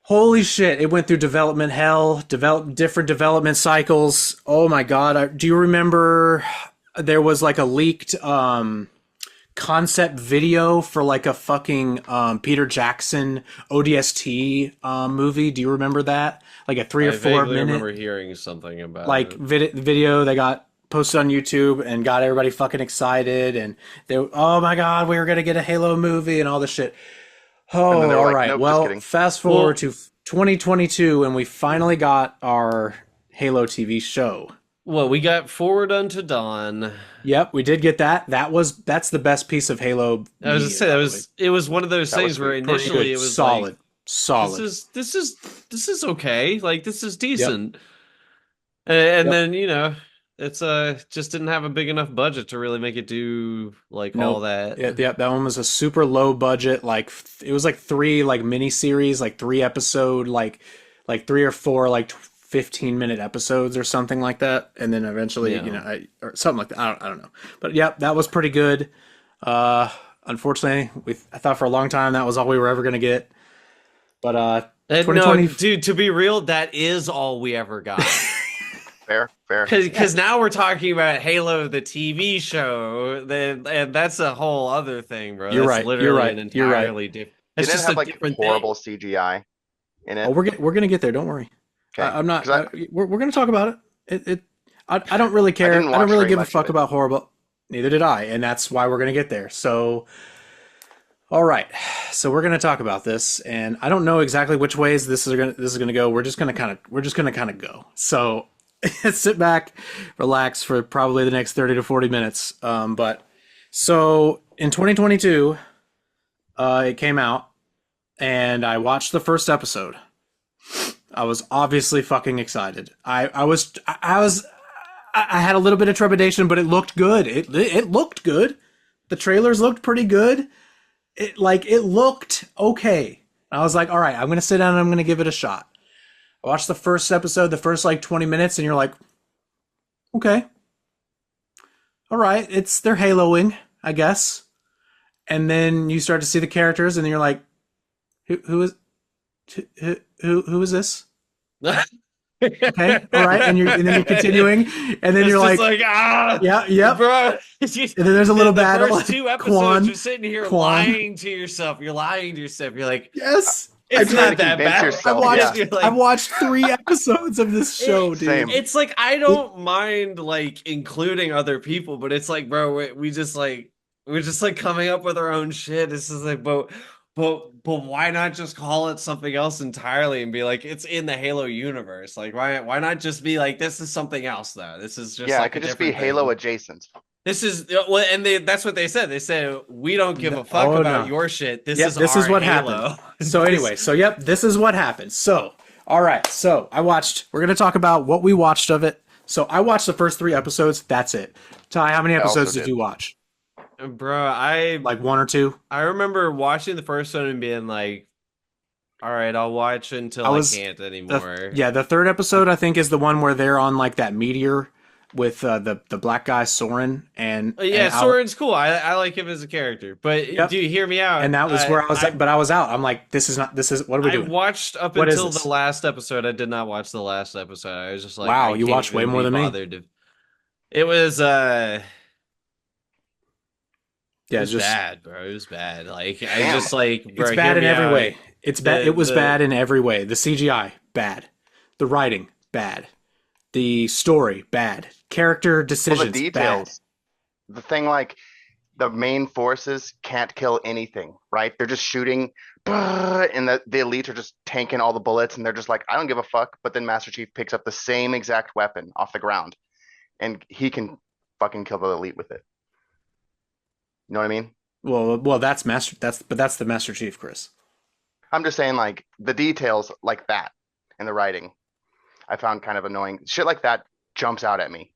B: Holy shit, it went through development hell, different development cycles. Oh my God, do you remember there was like a leaked concept video for like a fucking Peter Jackson ODST movie? Do you remember that? Like a 3 or 4
C: vaguely
B: minute
C: remember hearing something about
B: like
C: it.
B: video that got posted on YouTube and got everybody fucking excited, and they, oh my God, we were gonna get a Halo movie and all this shit. Oh,
A: then they were
B: all
A: like,
B: right.
A: nope, just
B: Well,
A: kidding.
B: fast forward to 2022, and we finally got our Halo TV show.
C: Well, we got Forward Unto Dawn.
B: Yep, we did get that. That's the best piece of Halo.
C: I was
B: media,
C: just saying
B: by
C: it
B: the
C: was it was one of those
A: That was
C: things where
A: sweet.
B: way. Pretty
C: initially
B: good.
C: it was
B: solid,
C: like
B: solid.
C: this is okay. Like this is decent. And
B: Yep.
C: then, it's just didn't have a big enough budget to really make it do like all
B: Nope.
C: that.
B: Yeah, that one was a super low budget. Like it was like 3 like mini series, like 3 episode, like 3 or 4 like 15-minute episodes or something like that, and then eventually,
C: Yeah.
B: or something like that. I don't know, but yep, that was pretty good. Unfortunately, I thought for a long time that was all we were ever gonna get, but
C: And
B: 2020
C: no, dude, to be real, that is all we ever got.
A: Fair.
C: Because now we're talking about Halo, the TV show, and that's a whole other thing, bro.
B: You're
C: That's
B: right, you're
C: literally
B: right,
C: an
B: you're right.
C: entirely different. It's
A: Didn't it
C: just
A: have
C: a
A: like
C: different
A: horrible CGI in it?
B: Oh, we're gonna get there. Don't worry.
A: Okay.
B: I'm not.
A: 'Cause
B: We're gonna talk about it. I don't really care.
A: didn't
B: I don't
A: watch
B: really
A: very
B: give a
A: much of
B: fuck
A: it.
B: about horrible. Neither did I, and that's why we're gonna get there. So, all right. So we're gonna talk about this, and I don't know exactly which ways this is gonna go. We're just gonna kind of go. So sit back, relax for probably the next 30 to 40 minutes. But so in 2022, it came out, and I watched the first episode. I was obviously fucking excited. I had a little bit of trepidation, but it looked good. It looked good. The trailers looked pretty good. It looked okay. I was like, all right, I'm gonna sit down and I'm gonna give it a shot. I watched the first episode, the first like 20 minutes, and you're like, okay, all right, they're Haloing, I guess. And then you start to see the characters, and then you're like, who is this? Okay, all right, and then you're continuing, and then
C: It's
B: you're
C: just
B: like,
C: ah,
B: yeah,
C: bro.
B: and then there's a little
C: The
B: battle.
C: first 2 episodes,
B: Quan,
C: you're sitting here
B: Quan.
C: lying to yourself. You're lying to yourself. You're like,
B: Yes,
C: it's
A: trying
C: not
A: to
C: that
A: convince
C: bad.
A: yourself,
C: You're like-
B: I've watched 3 episodes of this show, dude.
A: Same.
C: It's like I don't mind like including other people, but it's like, bro, we're just like coming up with our own shit. This is like, but why not just call it something else entirely and be like, it's in the Halo universe? Like, why not just be like, this is something else though? This is just
A: Yeah,
C: like
A: it could
C: a
A: just be
C: different
A: Halo
C: thing.
A: adjacent.
C: This is well, and that's what they said. They said we don't give a fuck
B: Oh,
C: about
B: no.
C: your shit. This
B: Yep,
C: is
B: this
C: our
B: is what
C: Halo.
B: happened. So anyway, this is what happened. So, all right, so we're going to talk about what we watched of it. So I watched the first 3 episodes. That's it. Ty, how many
A: I also
B: episodes did
A: did.
B: you watch?
C: Bro, I
B: Like 1 or 2?
C: remember watching the first one and being like, all right, I'll watch until I can't anymore.
B: Yeah, the 3rd episode I think is the one where they're on like that meteor with the black guy Soren and
C: Yeah,
B: and
C: Soren's cool. I like him as a character. But
B: Yep.
C: dude, hear me out.
B: and that was where I was but I was out. I'm like, this is what are we
C: I
B: doing?
C: watched up
B: What is
C: until
B: this?
C: the last episode. I did not watch the last episode. I was just like,
B: Wow,
C: I
B: you
C: can't
B: watched way
C: even
B: more
C: be
B: than me.
C: bothered to- It was it
B: Yeah,
C: was
B: just
C: bad, bro. It was bad. Like I
A: Damn.
C: just like, bro,
B: it's bad
C: hear
B: in
C: me
B: every
C: out.
B: way. It's bad.
C: The-
B: It was
C: the-
B: bad in every way. The CGI, bad. The writing, bad. The story, bad. Character
A: Well,
B: decisions,
A: the details. The thing, like, the main forces can't kill anything, right? They're just shooting, and the elites are just tanking all the bullets, and they're just like, I don't give a fuck. But then Master Chief picks up the same exact weapon off the ground, and he can fucking kill the elite with it. You know what I mean?
B: Well, that's the Master Chief, Chris.
A: I'm just saying, like, the details like that in the writing, I found kind of annoying. Shit like that jumps out at me.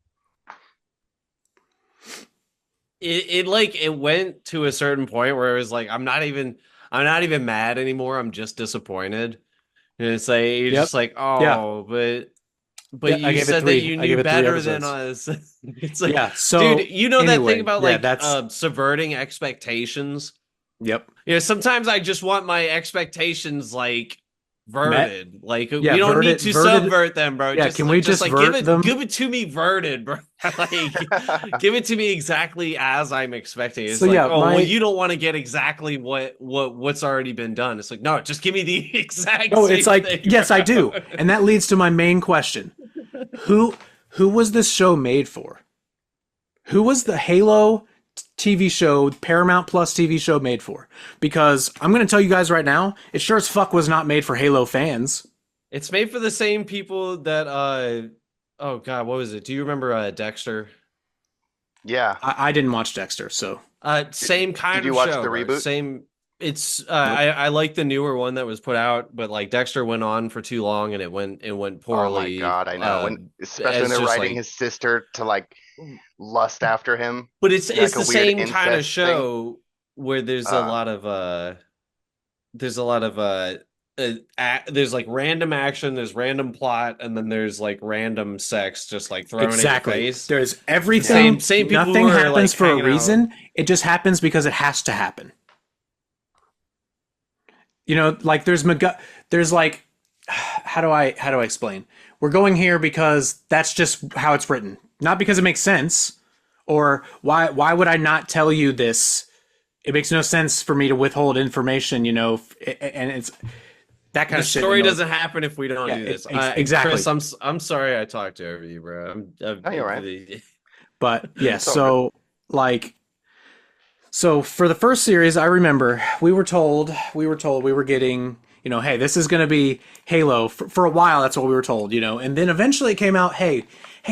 C: It went to a certain point where it was like I'm not even mad anymore. I'm just disappointed. And it's like you're
B: Yep.
C: just like,
B: Yeah.
C: oh, but
B: Yeah, I
C: you
B: gave it
C: said that
B: 3.
C: you
B: I
C: knew
B: gave it 3
C: better than
B: episodes.
C: us. It's like,
B: Yeah. So,
C: dude, you know that
B: anyway,
C: thing about
B: yeah,
C: like
B: that's
C: subverting expectations?
B: yep.
C: You know, sometimes I just want my expectations like verted. Like
B: Yeah,
C: we don't need to
B: verted.
C: subvert them, bro.
B: Yeah, can we just
C: like
B: vert them?
C: give it to me verted, bro. Like give it to me exactly as I'm expecting. It's
B: So,
C: like,
B: yeah,
C: oh well,
B: my-
C: you don't want to get exactly what's already been done. It's like, no, just give me the exact
B: No,
C: same
B: it's like,
C: thing,
B: yes,
C: bro.
B: I do. And that leads to my main question. Who was this show made for? Who was the Halo TV show, Paramount Plus TV show made for? Because I'm going to tell you guys right now, it sure as fuck was not made for Halo fans.
C: It's made for the same people that oh god, what was it? Do you remember Dexter?
A: Yeah.
B: I didn't watch Dexter, so
C: Same kind
A: Did you
C: of
A: watch
C: show,
A: the
C: bro.
A: reboot?
C: Same. It's
B: Nope.
C: I like the newer one that was put out, but like Dexter went on for too long and it went poorly.
A: Oh my God, I know. Especially when
C: it's
A: they're
C: just
A: writing
C: like-
A: his sister to like lust after him.
C: But it's
A: like
C: it's
A: a
C: the
A: weird
C: same kind of
A: incest
C: show where there's a
A: Uh.
C: lot of there's like random action, there's random plot, and then there's like random sex just like thrown
B: exactly.
C: in your face.
B: There's everything.
C: Same people
B: Nothing
C: who are,
B: happens
C: like,
B: for a
C: hanging out.
B: reason. It just happens because it has to happen. You know, like there's like how do I explain? We're going here because that's just how it's written. Not because it makes sense, or why would I not tell you this? It makes no sense for me to withhold information, you know, and it's that kind
C: The
B: of shit.
C: story
B: you know.
C: doesn't happen if we don't
B: Yeah,
C: do this.
B: exactly.
C: Chris, I'm sorry I talked over you, bro.
A: No, you're right.
B: But yeah,
A: It's all
B: so like, so for the first series, I remember we were told we were getting, you know, hey, this is going to be Halo for a while. That's what we were told, you know, and then eventually it came out, hey,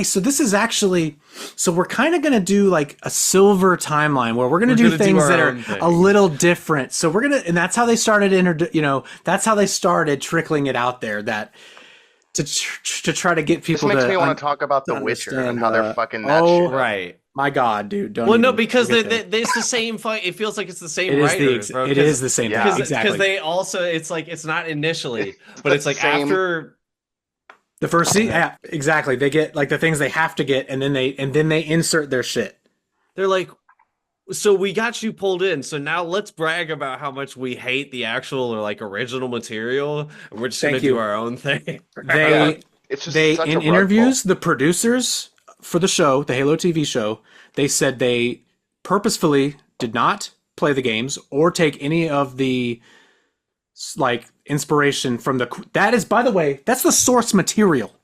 B: so this is actually, so we're kind of going to do like a silver timeline where we're going to do
C: gonna do
B: things
C: our
B: that are
C: own thing.
B: a little different. So we're going to, and that's how they started, that's how they started trickling it out there that to try to get
A: This
B: people
A: makes
B: to
A: me want to talk about The
B: to
A: Witcher and
B: understand,
A: how they're fucking that
B: oh,
A: shit.
C: Right.
B: my God, dude. Don't
C: Well, no,
B: even
C: because
B: get there.
C: it's the same fight. It feels like it's the same
B: It is
C: writers, bro.
B: it is the same
A: Yeah.
B: thing.
C: Because
B: Exactly.
C: they also, it's like, it's not initially, but
A: the
C: it's like
A: same-
C: after.
B: The first season, yeah, exactly. They get like the things they have to get, and then they insert their shit.
C: They're like, so we got you pulled in. So now let's brag about how much we hate the actual or like original material, and we're just gonna
B: Thank you.
C: do our own thing.
B: They
A: It's just
B: they
A: such a
B: in
A: rug
B: interviews, the producers for the show, the Halo TV show, they said they purposefully did not play the games or take any of the like inspiration from the. That is, by the way, that's the source material.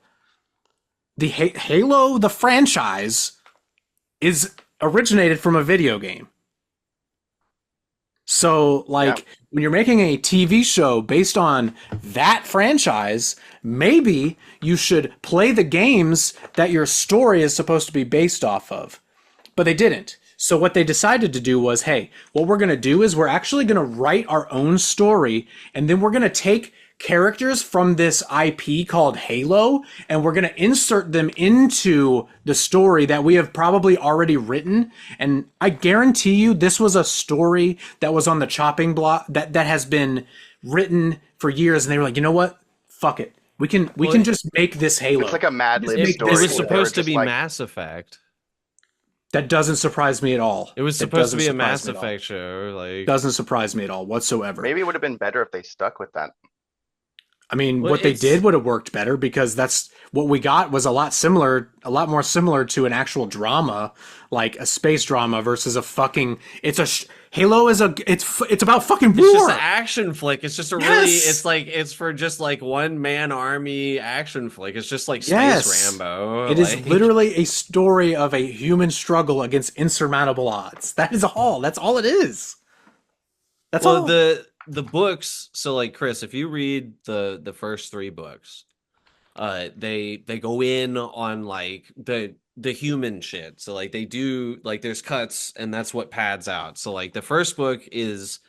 B: The Halo, the franchise, is originated from a video game. So, like,
A: Yeah.
B: when you're making a TV show based on that franchise, maybe you should play the games that your story is supposed to be based off of. But they didn't. So what they decided to do was, hey, what we're going to do is we're actually going to write our own story, and then we're going to take characters from this IP called Halo, and we're going to insert them into the story that we have probably already written. And I guarantee you this was a story that was on the chopping block that has been written for years, and they were like, you know what? Fuck it. We can just make this Halo.
A: It's like a Mad Lib
B: It-
A: story.
C: It was
A: where they were
C: supposed to
A: just
C: be
A: like,
C: Mass Effect.
B: That doesn't surprise me at all.
C: It was
B: That
C: supposed to
B: doesn't
C: be a
B: surprise
C: Mass
B: me at all.
C: Effect show. Like,
B: Doesn't surprise me at all whatsoever.
A: Maybe it would have been better if they stuck with that.
B: I mean,
C: Well,
B: what they did
C: it's
B: would have worked better because that's what we got was a lot more similar to an actual drama, like a space drama versus a fucking. Halo is it's about fucking
C: it's just an
B: war.
C: action flick. It's just a really
B: Yes,
C: it's for just like one man army action flick. It's just like Space
B: yes.
C: Rambo.
B: It is
C: Like,
B: literally a story of a human struggle against insurmountable odds. That is all. That's all it is. That's
C: well,
B: all.
C: the books. So like Chris, if you read the first three books, they go in on like the human shit. So like they do like there's cuts, and that's what pads out. So like the first book is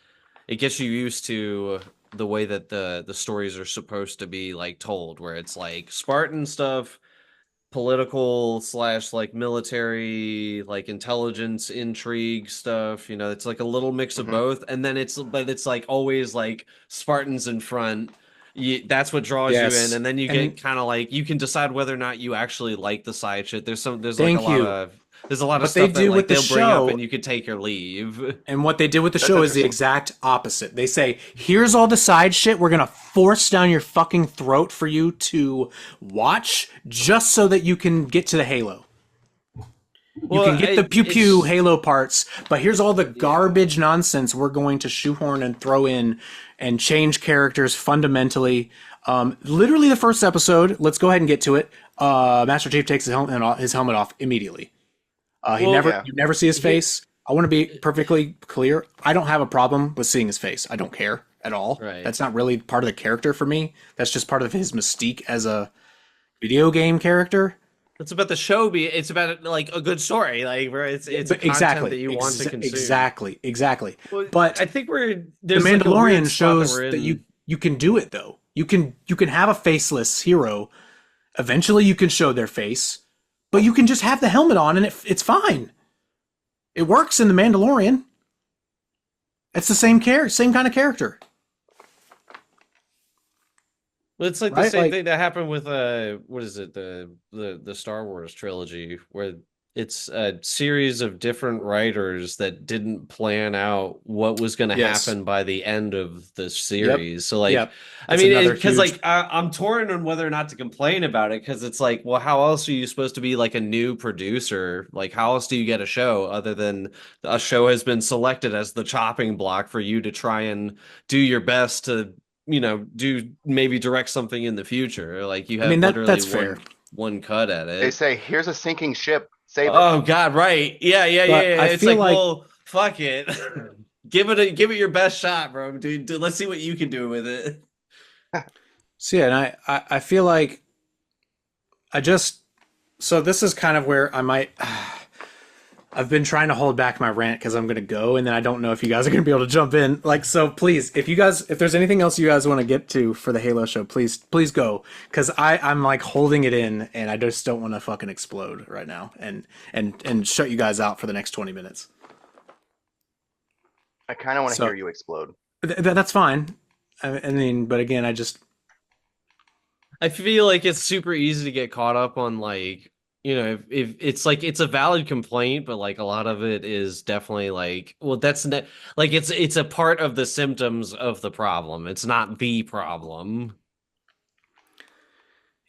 C: it gets you used to the way that the stories are supposed to be like told, where it's like Spartan stuff, political slash like military, like intelligence intrigue stuff. It's like a little mix of
A: Hmm.
C: both, and then it's like always like Spartans in front. That's what draws you in,
B: Yes.
C: and then you
B: And
C: get kind of like you can decide whether or not you actually like the side shit. There's like a
B: thank
C: lot
B: you.
C: of there's a lot of
B: What they
C: stuff that
B: do
C: like
B: with the
C: they'll bring up
B: show
C: and you could take or leave.
B: And what they did with the
A: That's
B: show is the
A: interesting.
B: exact opposite. They say, here's all the side shit we're going to force down your fucking throat for you to watch just so that you can get to the Halo. You
C: Well,
B: can get the pew pew
C: it's
B: Halo parts, but here's all the
C: yeah.
B: garbage nonsense we're going to shoehorn and throw in and change characters fundamentally. Literally, the first episode, let's go ahead and get to it. Master Chief takes his helmet off immediately.
C: Well,
A: Yeah.
B: You never see his
C: here,
B: face. I want to be perfectly clear. I don't have a problem with seeing his face. I don't care at all.
C: right.
B: That's not really part of the character for me. That's just part of his mystique as a video game character.
C: It's about the show. It's about like a good story, like where it's a
B: But
C: content that
B: exactly,
C: you want to consume.
B: exactly.
C: Well, I
B: But
C: think we're
B: the
C: there's like a weird
B: Mandalorian
C: spot that
B: shows
C: we're
B: that
C: in.
B: you can do it though. You can have a faceless hero. Eventually, you can show their face, but you can just have the helmet on and it's fine. It works in the Mandalorian. It's the same kind of character,
C: Well, it's like the
B: right?
C: same
B: Like
C: thing that happened with what is it, the Star Wars trilogy, where it's a series of different writers that didn't plan out what was going to
B: yes,
C: happen by the end of the
B: yep,
C: series. So like,
B: yep.
C: I
B: That's
C: mean,
B: another
C: because
B: huge.
C: like I'm torn on whether or not to complain about it, because it's like, well, how else are you supposed to be like a new producer? Like, how else do you get a show other than a show has been selected as the chopping block for you to try and do your best to do maybe direct something in the future. Like you
B: I mean
C: have literally
B: that's fair,
C: one cut at
A: They
C: it.
A: say, here's a sinking ship, save it.
C: Oh God, right. Yeah, yeah, yeah,
B: but
C: yeah.
B: I
C: It's
B: feel
C: like,
B: like
C: well, fuck it. Give it your best shot, bro. Dude, let's see what you can do with it.
B: see, and I feel like I just so this is kind of where I might. I've been trying to hold back my rant because I'm going to go, and then I don't know if you guys are going to be able to jump in. Like, so please, if there's anything else you guys want to get to for the Halo show, please go, because I'm like holding it in, and I just don't want to fucking explode right now, and shut you guys out for the next 20 minutes.
A: I kind of want to
B: So
A: hear you explode.
B: that's fine. I mean, but again, I just
C: I feel like it's super easy to get caught up on like, if it's like it's a valid complaint, but like a lot of it is definitely like, well, like it's a part of the symptoms of the problem. It's not the problem.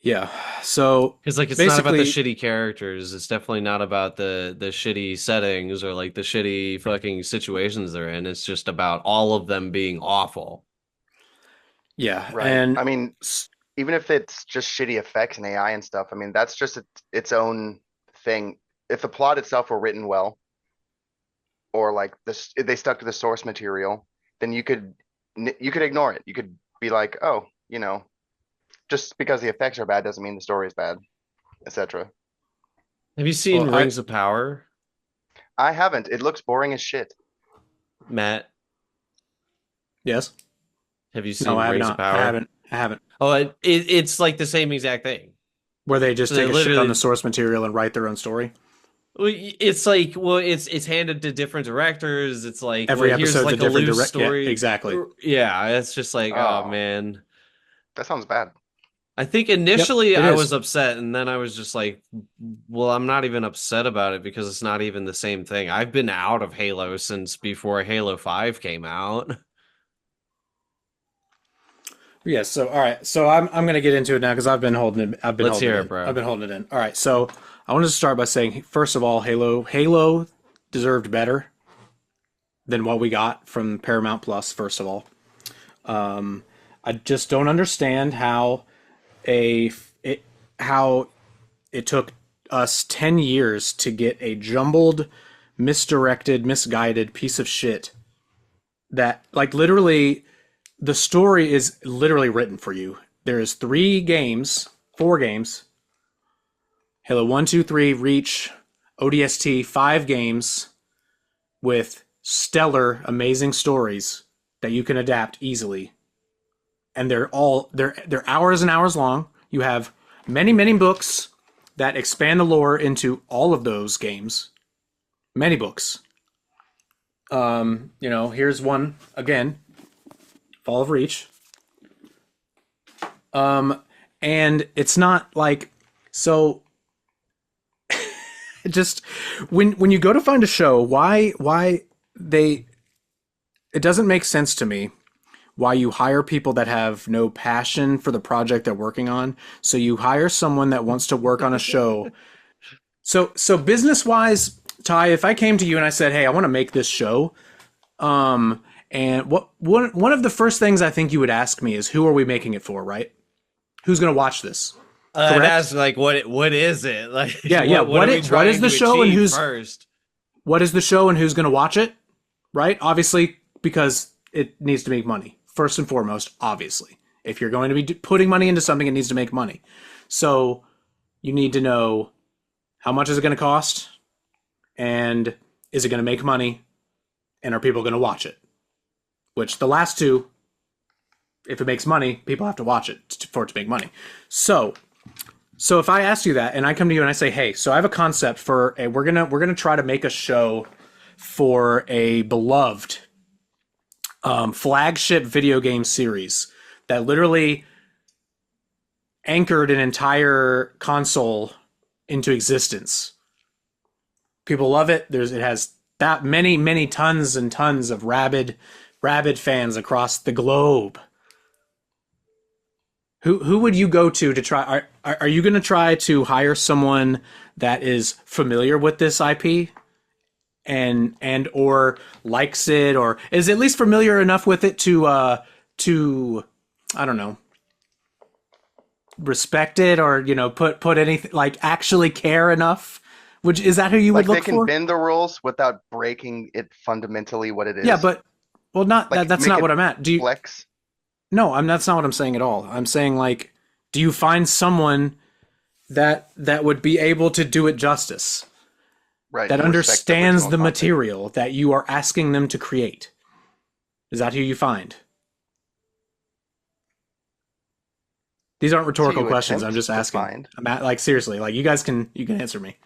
B: yeah. So
C: Because like it's not about the
B: basically,
C: shitty characters. It's definitely not about the shitty settings or like the shitty fucking situations they're in. It's just about all of them being awful.
B: yeah,
A: Right.
B: and
A: I mean, even if it's just shitty effects and AI and stuff, I mean, that's just its own thing. If the plot itself were written well, or like this, if they stuck to the source material, then you could ignore it. You could be like, oh, just because the effects are bad doesn't mean the story is bad, etc.
C: Have you
B: well,
C: seen Rings of Power,
A: I haven't. It looks boring as shit.
C: Matt?
B: yes,
C: Have you
B: no,
C: seen
B: I have
C: Rings of
B: not.
C: Power?
B: I haven't.
C: Oh, it's like the same exact thing.
B: Where they just
C: So they
B: take a shit on the
C: literally
B: source material and write their own story.
C: Well, it's like, well, it's handed to different directors. It's like, well,
B: Every
C: here's
B: episode's a
C: like a
B: different
C: loose
B: direct. Yeah,
C: story.
B: exactly.
C: Yeah, it's just like, oh
A: Oh,
C: man.
A: that sounds bad.
C: I think
B: Yep,
C: initially
B: it
C: I
B: is.
C: was upset, and then I was just like, well, I'm not even upset about it because it's not even the same thing. I've been out of Halo since before Halo 5 came out.
B: Yes. So all right. So I'm gonna get into it now because I've been holding it. I've been
C: Let's
B: holding
C: hear
B: it
C: it,
B: in.
C: bro.
B: I've been holding it in. All right. So I wanted to start by saying, first of all, Halo deserved better than what we got from Paramount Plus. First of all, I just don't understand a it how it took us 10 years to get a jumbled, misdirected, misguided piece of shit that, like, literally the story is literally written for you. There's 4 games: Halo 1, 2, 3, Reach, ODST, 5 games with stellar, amazing stories that you can adapt easily. And they're hours and hours long. You have many, many books that expand the lore into all of those games. Many books. Here's one again. Fall of Reach. And it's not like, so just when you go to find a show, why they it doesn't make sense to me why you hire people that have no passion for the project they're working on. So you hire someone that wants to work on a show. So business wise, Ty, if I came to you and I said, "Hey, I want to make this show," and one of the first things I think you would ask me is, "Who are we making it for?" Right? Who's going to watch this? Correct?
C: That's like what is it? Like
B: Yeah.
C: what are we
B: What is
C: trying
B: the
C: to
B: show and
C: achieve
B: who's
C: first?
B: what is the show and who's going to watch it? Right? Obviously, because it needs to make money. First and foremost, obviously. If you're going to be putting money into something, it needs to make money. So you need to know, how much is it going to cost? And is it going to make money? And are people going to watch it? Which the last two, if it makes money, people have to watch it for it to make money. So if I ask you that and I come to you and I say, "Hey, so I have a concept for we're gonna try to make a show for a beloved flagship video game series that literally anchored an entire console into existence. People love it. It has that many tons and tons of rabid fans across the globe." Who would you go to try? Are you going to try to hire someone that is familiar with this IP and or likes it, or is at least familiar enough with it to I don't know, respect it, or put anything, like, actually care enough? Which is that who you would
A: Like, they
B: look
A: can
B: for?
A: bend the rules without breaking it fundamentally what it is.
B: Yeah, but well, not
A: Like,
B: that's
A: make
B: not
A: it
B: what I'm at. Do you?
A: flex.
B: No, that's not what I'm saying at all. I'm saying, like, do you find someone that would be able to do it justice,
A: Right.
B: that
A: And respect the
B: understands
A: original
B: the
A: content.
B: material that you are asking them to create? Is that who you find? These aren't rhetorical
A: you
B: questions. I'm
A: attempt
B: just
A: to
B: asking.
A: find.
B: I'm at, like, seriously, like, you can answer me.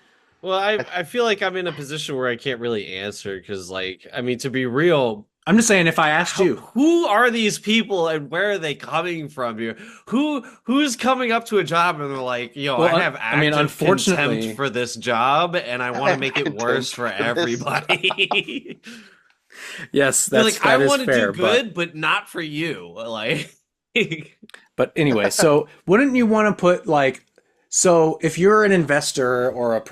C: Well, I feel like I'm in a position where I can't really answer because, like, I mean, to be real,
B: I'm just saying, if I asked you,
C: who are these people and where are they coming from here? Who's coming up to a job and they're like,
B: Well,
C: I have active
B: unfortunately,
C: contempt for this job and I want to make it worse for everybody.
B: yes,
C: They're like, I
B: that is
C: want to
B: fair,
C: do good, but not for you. Like,
B: but anyway, so wouldn't you want to put, like, so if you're an investor or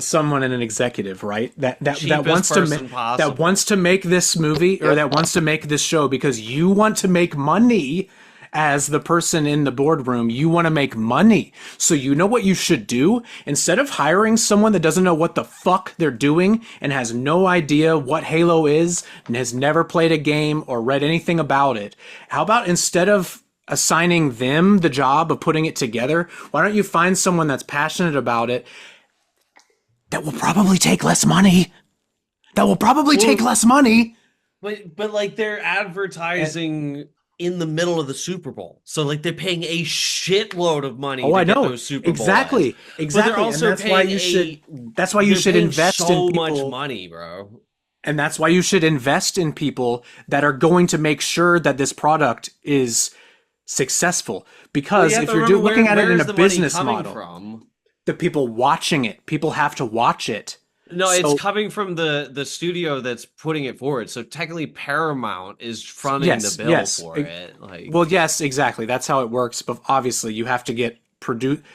B: someone in an executive, right, that
C: cheapest
B: wants
C: person possible.
B: that wants to make this movie, or that wants to make this show because you want to make money as the person in the boardroom, you want to make money. So you know what you should do? Instead of hiring someone that doesn't know what the fuck they're doing and has no idea what Halo is and has never played a game or read anything about it, how about, instead of assigning them the job of putting it together, why don't you find someone that's passionate about it that will probably take less money?
C: But like, they're advertising in the middle of the Super Bowl, so like they're paying a shitload of money.
B: Oh,
C: to
B: I
C: get
B: know
C: those Super Bowl
B: exactly,
C: ads.
B: exactly.
C: But they're also
B: and that's why you should. That's why you should invest
C: so
B: in people.
C: much money, bro.
B: And that's why you should invest in people that are going to make sure that this product is successful. Because if you're looking at it in a business model,
C: from?
B: the people watching it, people have to watch it.
C: No, it's
B: So
C: coming from the studio that's putting it forward. So technically Paramount is fronting the
B: yes,
C: bill
B: yes.
C: for it.
B: Well,
C: Like,
B: yes, exactly. That's how it works. But obviously, you have to get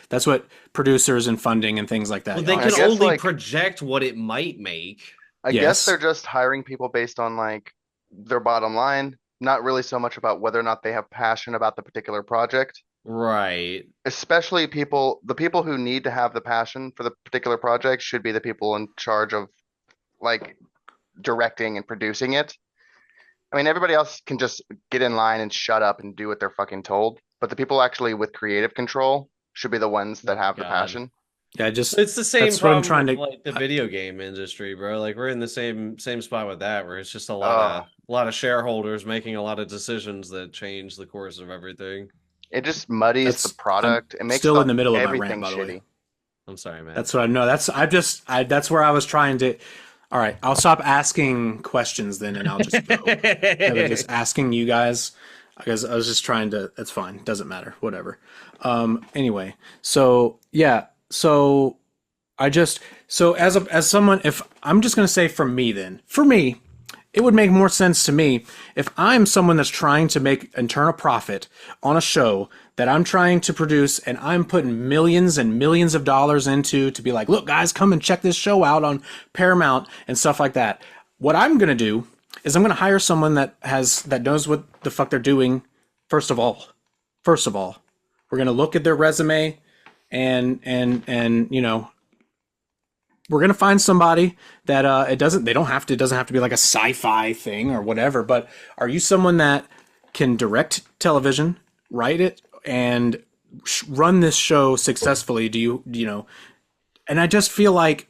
B: That's what producers and funding and things like
C: well,
B: that
C: they
A: I
B: are.
C: can
A: guess
C: only
A: like
C: project what it might make.
A: I guess
B: Yes.
A: they're just hiring people based on like their bottom line, not really so much about whether or not they have passion about the particular project.
C: Right.
A: Especially the people who need to have the passion for the particular project should be the people in charge of like directing and producing it. I mean, everybody else can just get in line and shut up and do what they're fucking told, but the people actually with creative control should be the ones that have the
C: God.
A: passion.
B: Yeah, just
C: It's the same
B: that's what I'm
C: problem
B: trying
C: with
B: to.
C: like the video game industry, bro. Like we're in the same spot with that, where it's just
A: Oh,
C: a lot of shareholders making a lot of decisions that change the course of everything.
A: it just muddies the
B: I'm
A: product. It makes
B: still in the middle of my rant,
A: everything
B: by the way.
A: shitty.
C: I'm sorry, man.
B: That's what I know. That's where I was trying to. All right, I'll stop asking questions then, and I'll just go. Instead of just asking you guys, because I was just trying to. That's fine. Doesn't matter. Whatever. Anyway, so yeah, so I just as someone, if I'm just gonna say for me, then for me, it would make more sense to me if I'm someone that's trying to make and turn a profit on a show that I'm trying to produce and I'm putting millions and millions of dollars into to be like, look, guys, come and check this show out on Paramount and stuff like that. What I'm gonna do is I'm gonna hire someone that knows what the fuck they're doing. First of all, we're gonna look at their resume and we're gonna find somebody that it doesn't have to be like a sci-fi thing or whatever. But are you someone that can direct television, write it, and run this show successfully? Do you know? And I just feel like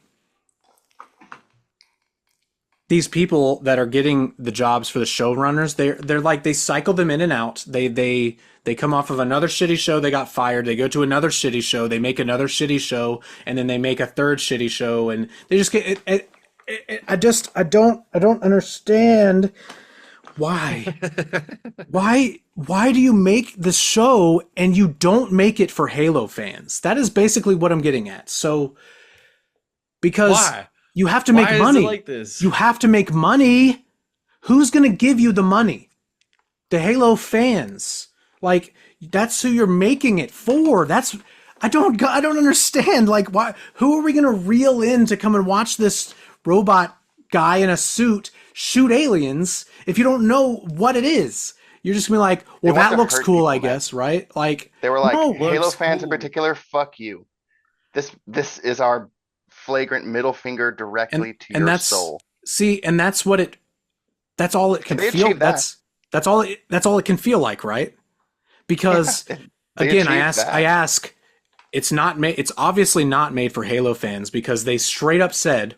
B: these people that are getting the jobs for the showrunners, they're like they cycle them in and out. They come off of another shitty show, they got fired. They go to another shitty show, they make another shitty show, and then they make a third shitty show, and they just get I don't understand why. Why do you make the show and you don't make it for Halo fans? That is basically what I'm getting at. So because
C: Why?
B: you have to
C: Why
B: make
C: is
B: money.
C: it like this?
B: You have to make money. Who's going to give you the money? The Halo fans. Like that's who you're making it for. I don't understand like why who are we going to reel in to come and watch this robot guy in a suit shoot aliens if you don't know what it is? You're just gonna be like, well,
A: They want
B: that
A: to
B: looks
A: hurt
B: cool,
A: people,
B: I
A: man.
B: guess, right? Like,
A: They were like,
B: no,
A: Halo
C: Looks
A: fans in
C: cool.
A: particular, fuck you. This is our flagrant middle finger
B: and
A: directly to
B: and
A: your
B: that's
A: soul.
B: see, and that's all it can
A: They
B: feel.
A: achieved that.
B: That's all it can feel like, right? Because
A: They
B: again,
A: achieved that.
B: I ask, it's obviously not made for Halo fans because they straight up said,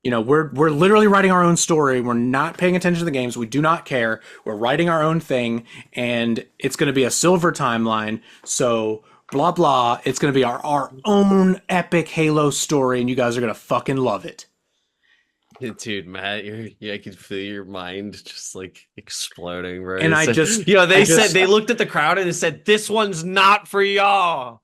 B: we're literally writing our own story. We're not paying attention to the games. We do not care. We're writing our own thing, and it's going to be a silver timeline. So blah blah. It's going to be our own epic Halo story, and you guys are going to fucking love it.
C: Dude, Matt, I can feel your mind just like exploding, bro.
B: And I
C: Said-
B: just,
C: they
B: I
C: said
B: just
C: they looked at the crowd and they said, "This one's not for y'all."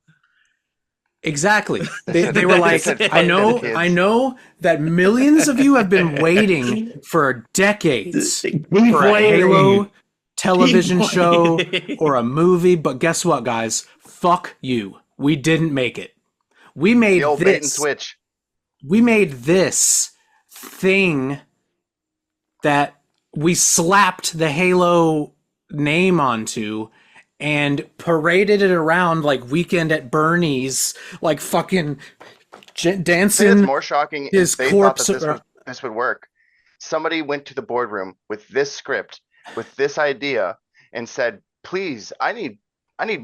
B: exactly. They
C: They
B: were like,
C: said,
B: I
A: "Fuck the
B: I
A: kids."
B: know that millions of you have been waiting for decades for a Halo television show or a movie, but guess what, guys? Fuck you. We didn't make it. We made
A: The old bait and
B: this.
A: switch.
B: We made this thing that we slapped the Halo name onto and paraded it around like Weekend at Bernie's, like fucking
A: I think it's
B: dancing
A: more shocking
B: his
A: if they
B: corpse.
A: thought that this would work. Somebody went to the boardroom with this script, with this idea, and said, "Please, I need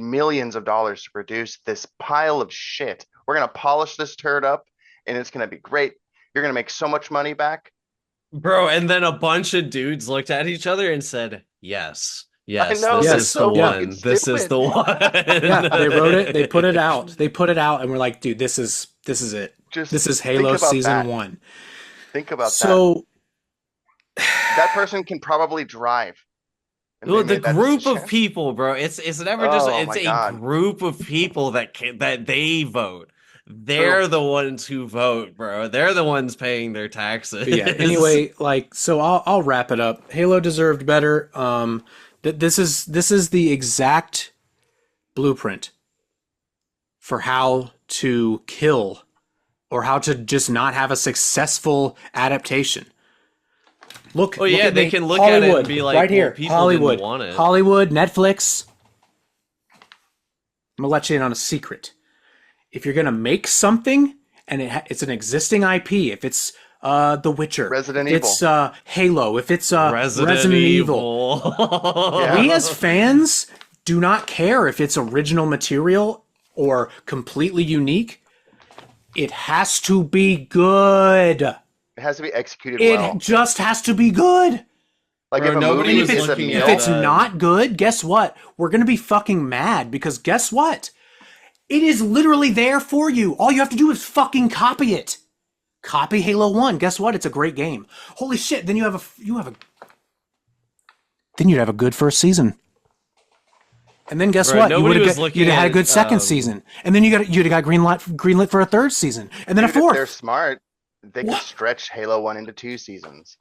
A: millions of dollars to produce this pile of shit. We're gonna polish this turd up, and it's gonna be great. You're gonna make so much money back."
C: Bro, and then a bunch of dudes looked at each other and said, "Yes, yes,
A: know,
C: this
B: they're
C: is
B: so
C: the
A: fucking
C: one. This is
A: stupid."
C: the one."
B: Yeah, they wrote it. They put it out. And we're like, dude, this is it.
A: Just
B: This is
A: think
B: Halo
A: about
B: season
A: that.
B: 1.
A: Think about that.
B: So
A: That person can probably drive. And
C: Well,
A: they
C: the
A: made that
C: group of
A: decision.
C: people, bro. It's never just
A: Oh
C: it's
A: my
C: a
A: God.
C: group of people that they vote. they're the ones who vote, bro. They're the ones paying their taxes.
B: But yeah. Anyway, like, so I'll wrap it up. Halo deserved better. This is the exact blueprint for how to kill or how to just not have a successful adaptation. Look,
C: Oh yeah,
B: at
C: they
B: me.
C: can look
B: Hollywood,
C: at it and be like,
B: right here,
C: well, people
B: Hollywood,
C: didn't want it.
B: Hollywood, Netflix. I'm gonna let you in on a secret. If you're gonna make something and it's an existing IP, if it's The Witcher,
A: Resident
B: if it's Halo, if it's
C: Resident Evil.
A: Yeah.
B: we as fans do not care if it's original material or completely unique. It has to be good.
A: It has to be executed
B: It
A: well.
B: just has to be good.
A: Like
C: Bro,
A: if a
C: nobody
A: movie
C: was
A: is a
C: looking
A: meal,
B: If it's
C: at-
B: not good, guess what? We're going to be fucking mad because guess what? It is literally there for you. All you have to do is fucking copy it. Copy Halo 1. Guess what? It's a great game. Holy shit. Then you'd have a good first season. And then guess
C: Bro,
B: what? You
C: nobody
B: would
C: was
B: have
C: looking
B: you'd have had a
C: at,
B: good second season. And then you'd have got greenlit for a third season. And then
A: dude,
B: a
A: if they're
B: fourth.
A: smart, they could
B: What?
A: stretch Halo 1 into 2 seasons.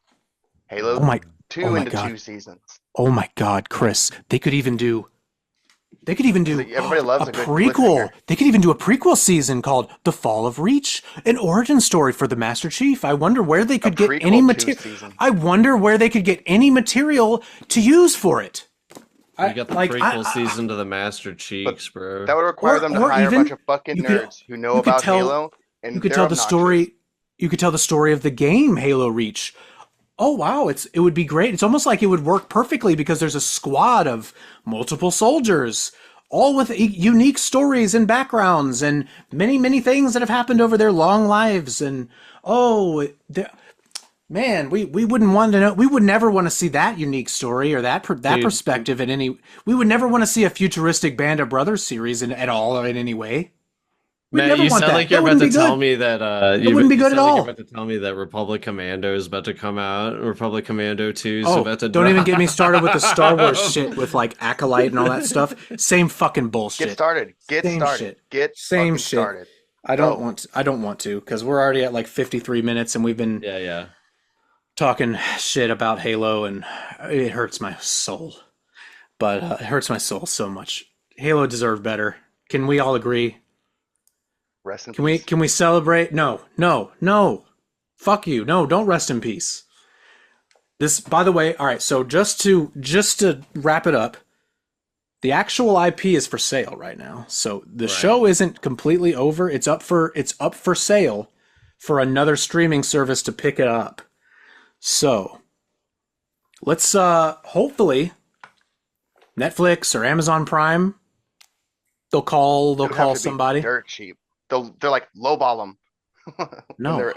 A: Halo
B: Oh my
A: 2
B: oh my
A: into
B: God.
A: 2 seasons.
B: Oh my God, Chris. They could even do
A: Everybody loves
B: a
A: a good
B: prequel.
A: cliffhanger.
B: They could even do a prequel season called The Fall of Reach, an origin story for the Master Chief. I wonder where they could get
A: prequel
B: any
A: to
B: material.
A: season.
B: I wonder where they could get any material to use for it.
C: You got the prequel season to the Master Cheeks, bro.
A: That would require
B: Or-
A: them to
B: or
A: hire
B: even-
A: a bunch of fucking
B: you could-
A: nerds who know
B: you could
A: about
B: tell-
A: Halo, and
B: You could
A: they're
B: tell the
A: obnoxious.
B: story. You could tell the story of the game Halo Reach. Oh wow, it would be great. It's almost like it would work perfectly because there's a squad of multiple soldiers, all with unique stories and backgrounds and many things that have happened over their long lives. And man, we wouldn't want to know. We would never want to see that unique story or that perspective in any. We would never want to see a futuristic Band of Brothers series at all in any way. We'd
C: Matt,
B: never
C: you
B: want
C: sound
B: that.
C: like you're
B: That
C: about
B: wouldn't
C: to
B: be
C: tell
B: good.
C: me that
B: It wouldn't be
C: you
B: good at
C: sound like
B: all.
C: You're about to tell me that Republic Commando is about to come out. Republic Commando 2 is
B: Oh,
C: about to
B: don't even
C: drop.
B: get me started with the Star Wars shit with like Acolyte and all that stuff. Same fucking bullshit.
A: Get started. Get
B: Same
A: started.
B: shit.
A: Get
B: Same
A: fucking
B: shit.
A: started.
B: I don't
A: Go.
B: want to because we're already at like 53 minutes and we've been
C: Yeah.
B: talking shit about Halo and it hurts my soul. But it hurts my soul so much. Halo deserved better. Can we all agree?
A: Rest in
B: Can we
A: peace.
B: celebrate? No. Fuck you. No, don't rest in peace. This, by the way, all right, so just to wrap it up, the actual IP is for sale right now. So the show isn't completely over. It's up for sale for another streaming service to pick it up. So let's hopefully Netflix or Amazon Prime they'll
A: It'll have
B: call
A: to be
B: somebody.
A: dirt cheap. They're like lowball them.
B: No.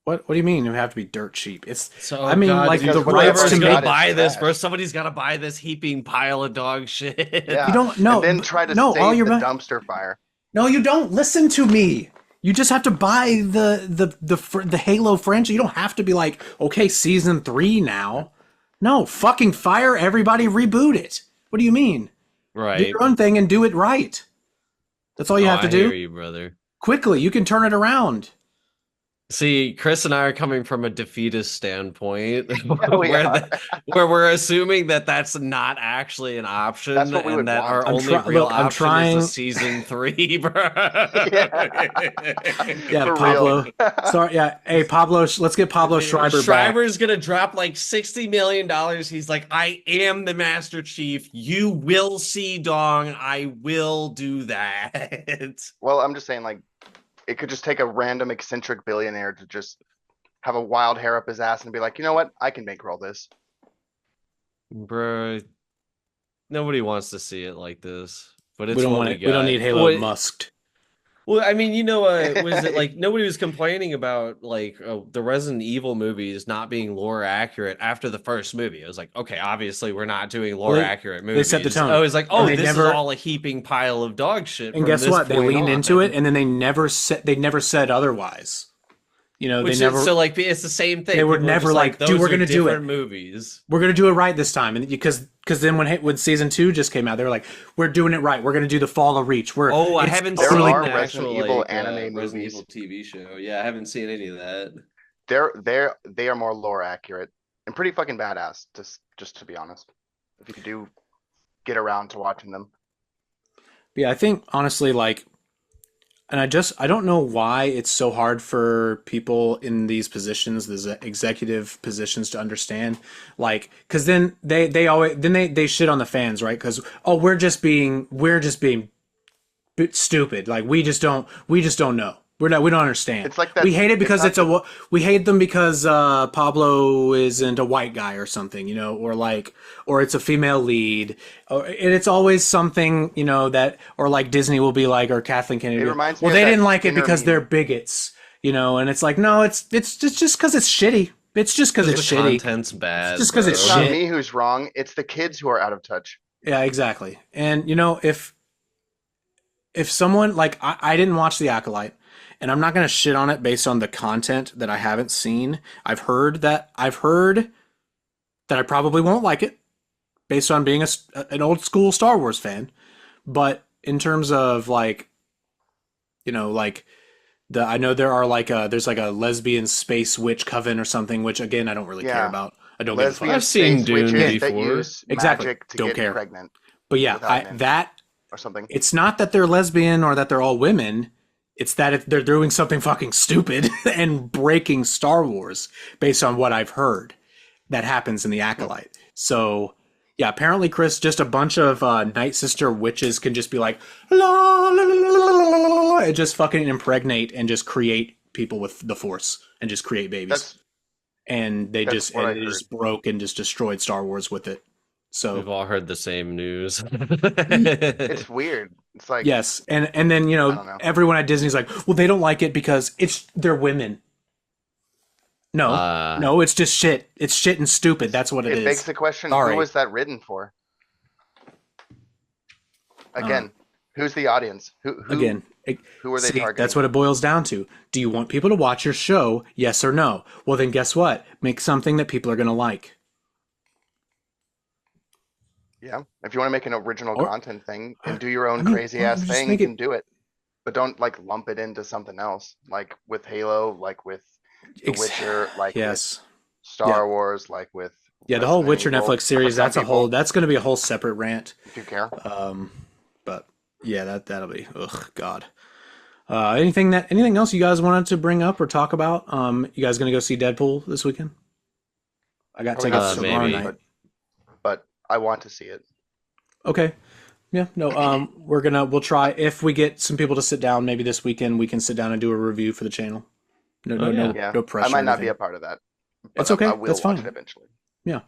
B: What do you mean? It would have to be dirt cheap. It's
C: So,
B: I mean,
C: God,
B: like
A: because
B: the
A: whatever
B: rights to
A: it's
C: gotta
A: got
B: make.
A: is
C: buy this,
A: trash.
C: bro. Somebody's got to buy this heaping pile of dog shit.
A: Yeah.
B: You don't know.
A: And then try to
B: no, all
A: save
B: you're
A: the
B: bu-
A: dumpster fire.
B: No, you don't. Listen to me. You just have to buy the Halo franchise. You don't have to be like, okay, season 3 now. No, fucking fire everybody, reboot it. What do you mean? Do
C: Right.
B: your own thing and do it right. That's all you have to
C: I
B: do.
C: hear you, brother.
B: Quickly, you can turn it around.
C: See, Chris and I are coming from a defeatist standpoint,
A: we
C: where,
A: are.
C: where we're assuming that that's not actually an option,
A: That's what we would
C: and that
A: want.
C: our
B: I'm
C: only
B: try-
C: real
B: look, I'm
C: option
B: trying-
C: is a season 3, bro.
B: Yeah,
A: For
B: Pablo.
A: real.
B: Sorry, yeah. Hey, Pablo, let's get Pablo Schreiber back.
C: Schreiber's gonna drop like $60 million. He's like, I am the Master Chief. You will see Dong. I will do that.
A: Well, I'm just saying, like, it could just take a random eccentric billionaire to just have a wild hair up his ass and be like, you know what? I can bankroll this.
C: Bro, nobody wants to see it like this. But it's
B: We don't
C: what
B: want
C: we
B: it. We don't
C: got.
B: need Halo
C: Well,
B: musked.
C: Well, I mean, was it like nobody was complaining about like the Resident Evil movies not being lore accurate after the first movie? It was like, okay, obviously we're not doing lore accurate movies.
B: set the tone.
C: Oh, it's like, oh,
B: And they
C: this
B: never-
C: is all a heaping pile of dog shit.
B: And
C: from
B: guess
C: this
B: what? They
C: point
B: leaned
C: on.
B: into it, and then they never said otherwise. You know,
C: Which
B: they never.
C: is so like it's the same thing.
B: They were
C: People are
B: never
C: just
B: like, "Dude,
C: those
B: we're
C: are
B: gonna do it."
C: different movies.
B: We're gonna do it right this time, and because then when season 2 just came out, they were like, "We're doing it right. We're gonna do the Fall of Reach."
C: Oh, I
B: It's
C: haven't
A: There
C: seen
B: totally
A: are
C: the
A: Resident
C: actual
A: Evil
C: like
A: anime
C: Resident
A: movies.
C: Evil TV show. Yeah, I haven't seen any of that.
A: They are more lore accurate and pretty fucking badass. Just to be honest, if you do get around to watching them.
B: Yeah, I think honestly, like, and I don't know why it's so hard for people in these positions, these executive positions, to understand, like, because then they always they shit on the fans, right? Because oh, we're just being stupid, like we just don't know. We don't understand.
A: It's like that.
B: We hate it because
A: not
B: we hate them because Pablo isn't a white guy or something, you know, or like, or it's a female lead, and it's always something, you know, that, or like Disney will be like, or Kathleen Kennedy,
A: It
B: will be,
A: reminds me
B: well,
A: of
B: they
A: that
B: didn't like it
A: Skinner
B: because they're
A: meme.
B: bigots, you know, and it's like, no, it's just because it's shitty. It's just because it's
C: The
B: shitty.
C: content's bad.
B: just 'cause it's
A: It's
C: bro.
A: not
B: shit.
A: me who's wrong. It's the kids who are out of touch.
B: Yeah, exactly. And you know, if someone like I didn't watch The Acolyte, and I'm not gonna shit on it based on the content that I haven't seen. I've heard that I probably won't like it based on being an old school Star Wars fan. But in terms of like, you know, like I know there are like there's like a lesbian space witch coven or something, which again I don't really care
A: Yeah.
B: about. I don't give a fuck.
A: Lesbian
C: I've seen
A: space
C: Dune
A: witches that
C: before.
A: use
B: Exactly.
A: magic to
B: Don't
A: get
B: care.
A: pregnant
B: But yeah,
A: without men.
B: that
A: or something.
B: it's not that they're lesbian or that they're all women. It's that they're doing something fucking stupid and breaking Star Wars based on what I've heard that happens in The Acolyte. So, yeah, apparently, Chris, just a bunch of Night Sister witches can just be like, la, la, la, la, la, la, la, la, and just fucking impregnate and just create people with the Force and just create babies.
A: That's
B: And they
A: that's
B: just
A: what I
B: and they just broke and just destroyed Star Wars with it. So
C: We've all heard the same news.
A: it's weird. It's like
B: yes, and then you
A: I
B: know
A: don't know.
B: everyone at Disney's like, well, they don't like it because they're women. No, no, it's just shit. It's shit and stupid. That's what it
A: It
B: is.
A: begs the question:
B: Sorry.
A: Who was that written for? Again, who's the audience? Who
B: Again,
A: who are they
B: see,
A: targeting?
B: that's what it boils down to. Do you want people to watch your show? Yes or no? Well, then guess what? Make something that people are going to like.
A: Yeah, if you want to make an original
B: Or-
A: content thing and do your own
B: I mean,
A: crazy
B: or
A: ass
B: just
A: thing,
B: make
A: you
B: it-
A: can do it. But don't like lump it into something else, like with Halo, like with The
B: Ex-
A: Witcher, like with
B: Yes.
A: Star Wars, like with
B: Yeah, the whole Witcher
A: Resident Evil.
B: Netflix series,
A: Some
B: that's a
A: people,
B: whole, that's going to be a whole separate rant.
A: If you care.
B: But yeah, that'll be, ugh, God. Anything else you guys wanted to bring up or talk about? You guys going to go see Deadpool this weekend? I got
A: Probably
B: tickets
A: not
B: tomorrow
C: maybe.
B: night.
A: But I want to see it.
B: Okay. Yeah, no, we'll try, if we get some people to sit down, maybe this weekend we can sit down and do a review for the channel. No,
C: Oh, yeah.
A: Yeah,
B: no pressure.
A: I might
B: or
A: not be
B: anything.
A: a part of that.
B: It's
A: but
B: okay,
A: I will
B: that's
A: watch
B: fine.
A: it eventually.
B: Yeah.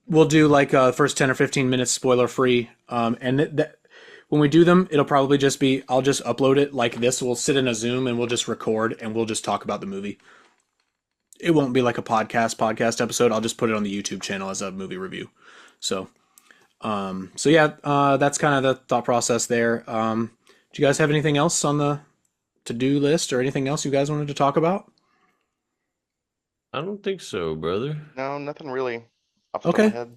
B: We'll do like first 10 or 15 minutes spoiler free. And when we do them, it'll probably just be, I'll just upload it like this. We'll sit in a Zoom and we'll just record and we'll just talk about the movie. It won't be like a podcast episode. I'll just put it on the YouTube channel as a movie review. So yeah, that's kind of the thought process there. Do you guys have anything else on the to-do list or anything else you guys wanted to talk about?
C: I don't think so, brother.
A: No, nothing really off the top
B: Okay.
A: of my head.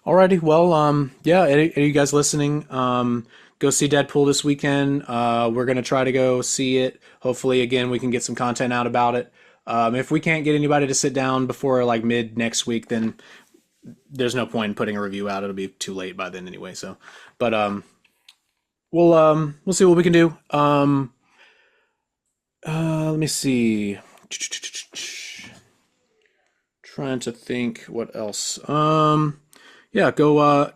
B: Alrighty, well, yeah, any of you guys listening, go see Deadpool this weekend. We're gonna try to go see it. Hopefully, again, we can get some content out about it. If we can't get anybody to sit down before like mid next week, then there's no point in putting a review out. It'll be too late by then anyway. So, but we'll see what we can do. Let me see. Trying to think what else. Yeah, go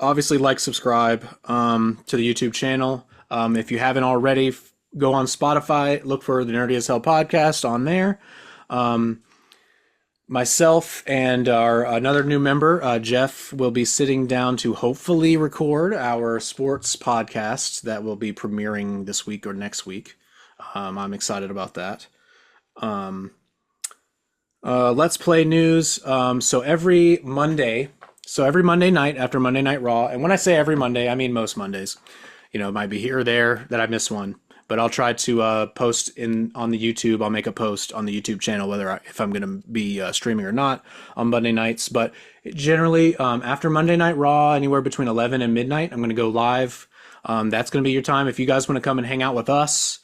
B: obviously like, subscribe to the YouTube channel. If you haven't already, go on Spotify, look for the Nerdy as Hell podcast on there. Myself and our another new member, Jeff, will be sitting down to hopefully record our sports podcast that will be premiering this week or next week. I'm excited about that. Let's Play news. So every Monday night after Monday Night Raw, and when I say every Monday, I mean most Mondays. You know, it might be here or there that I miss one, but I'll try to post on the YouTube. I'll make a post on the YouTube channel if I'm going to be streaming or not on Monday nights. But generally, after Monday Night Raw, anywhere between 11 and midnight, I'm going to go live. That's going to be your time. If you guys want to come and hang out with us,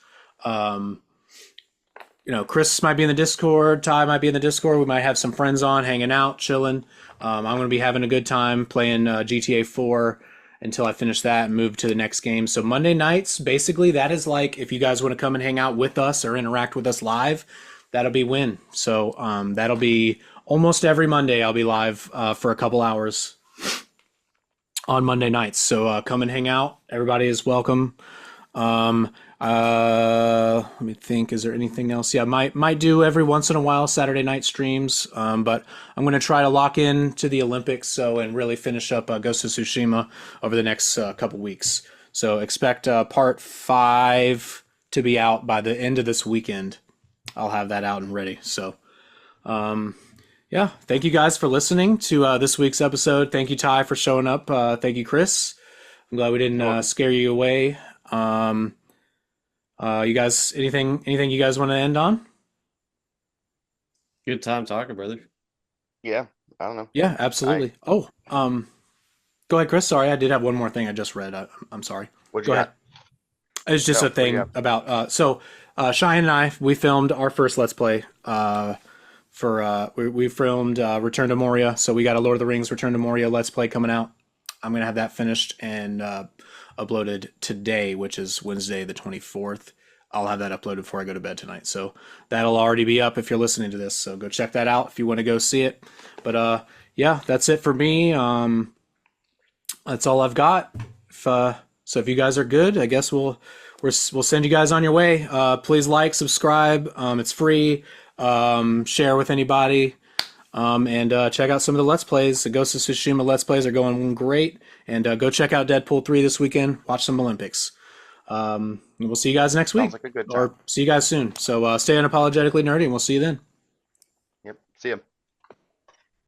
B: Chris might be in the Discord, Ty might be in the Discord. We might have some friends on, hanging out, chilling. I'm going to be having a good time playing GTA 4 until I finish that and move to the next game. So Monday nights, basically, that is like if you guys want to come and hang out with us or interact with us live, that'll be when. So that'll be almost every Monday. I'll be live for a couple hours on Monday nights. So come and hang out. Everybody is welcome. Let me think. Is there anything else? Yeah, might do every once in a while Saturday night streams. But I'm going to try to lock in to the Olympics and really finish up Ghost of Tsushima over the next couple weeks. So expect part 5 to be out by the end of this weekend. I'll have that out and ready. So, yeah, thank you guys for listening to this week's episode. Thank you, Ty, for showing up. Thank you, Chris. I'm glad we didn't scare you away. You guys, anything you guys want to end on?
C: Good time talking, brother.
A: Yeah, I don't know.
B: Yeah, absolutely. Go ahead, Chris. Sorry, I did have one more thing I just read. I'm sorry.
A: What'd
B: Go
A: you
B: ahead. It's just a thing about Cheyenne and I, we filmed our first Let's Play we filmed Return to Moria. So we got a Lord of the Rings Return to Moria Let's Play coming out. I'm going to have that finished and uploaded today, which is Wednesday the 24th. I'll have that uploaded before I go to bed tonight. So that'll already be up if you're listening to this. So go check that out if you want to go see it. But yeah, that's it for me. That's all I've got. So if you guys are good, I guess we'll send you guys on your way. Please like, subscribe. It's free. Share with anybody. And check out some of the Let's Plays. The Ghost of Tsushima Let's Plays are going great. And go check out Deadpool 3 this weekend. Watch some Olympics. And we'll see you guys next week.
A: Sounds like a good time.
B: Or see you guys soon. So stay unapologetically nerdy, and we'll see you then.
A: Yep. See ya.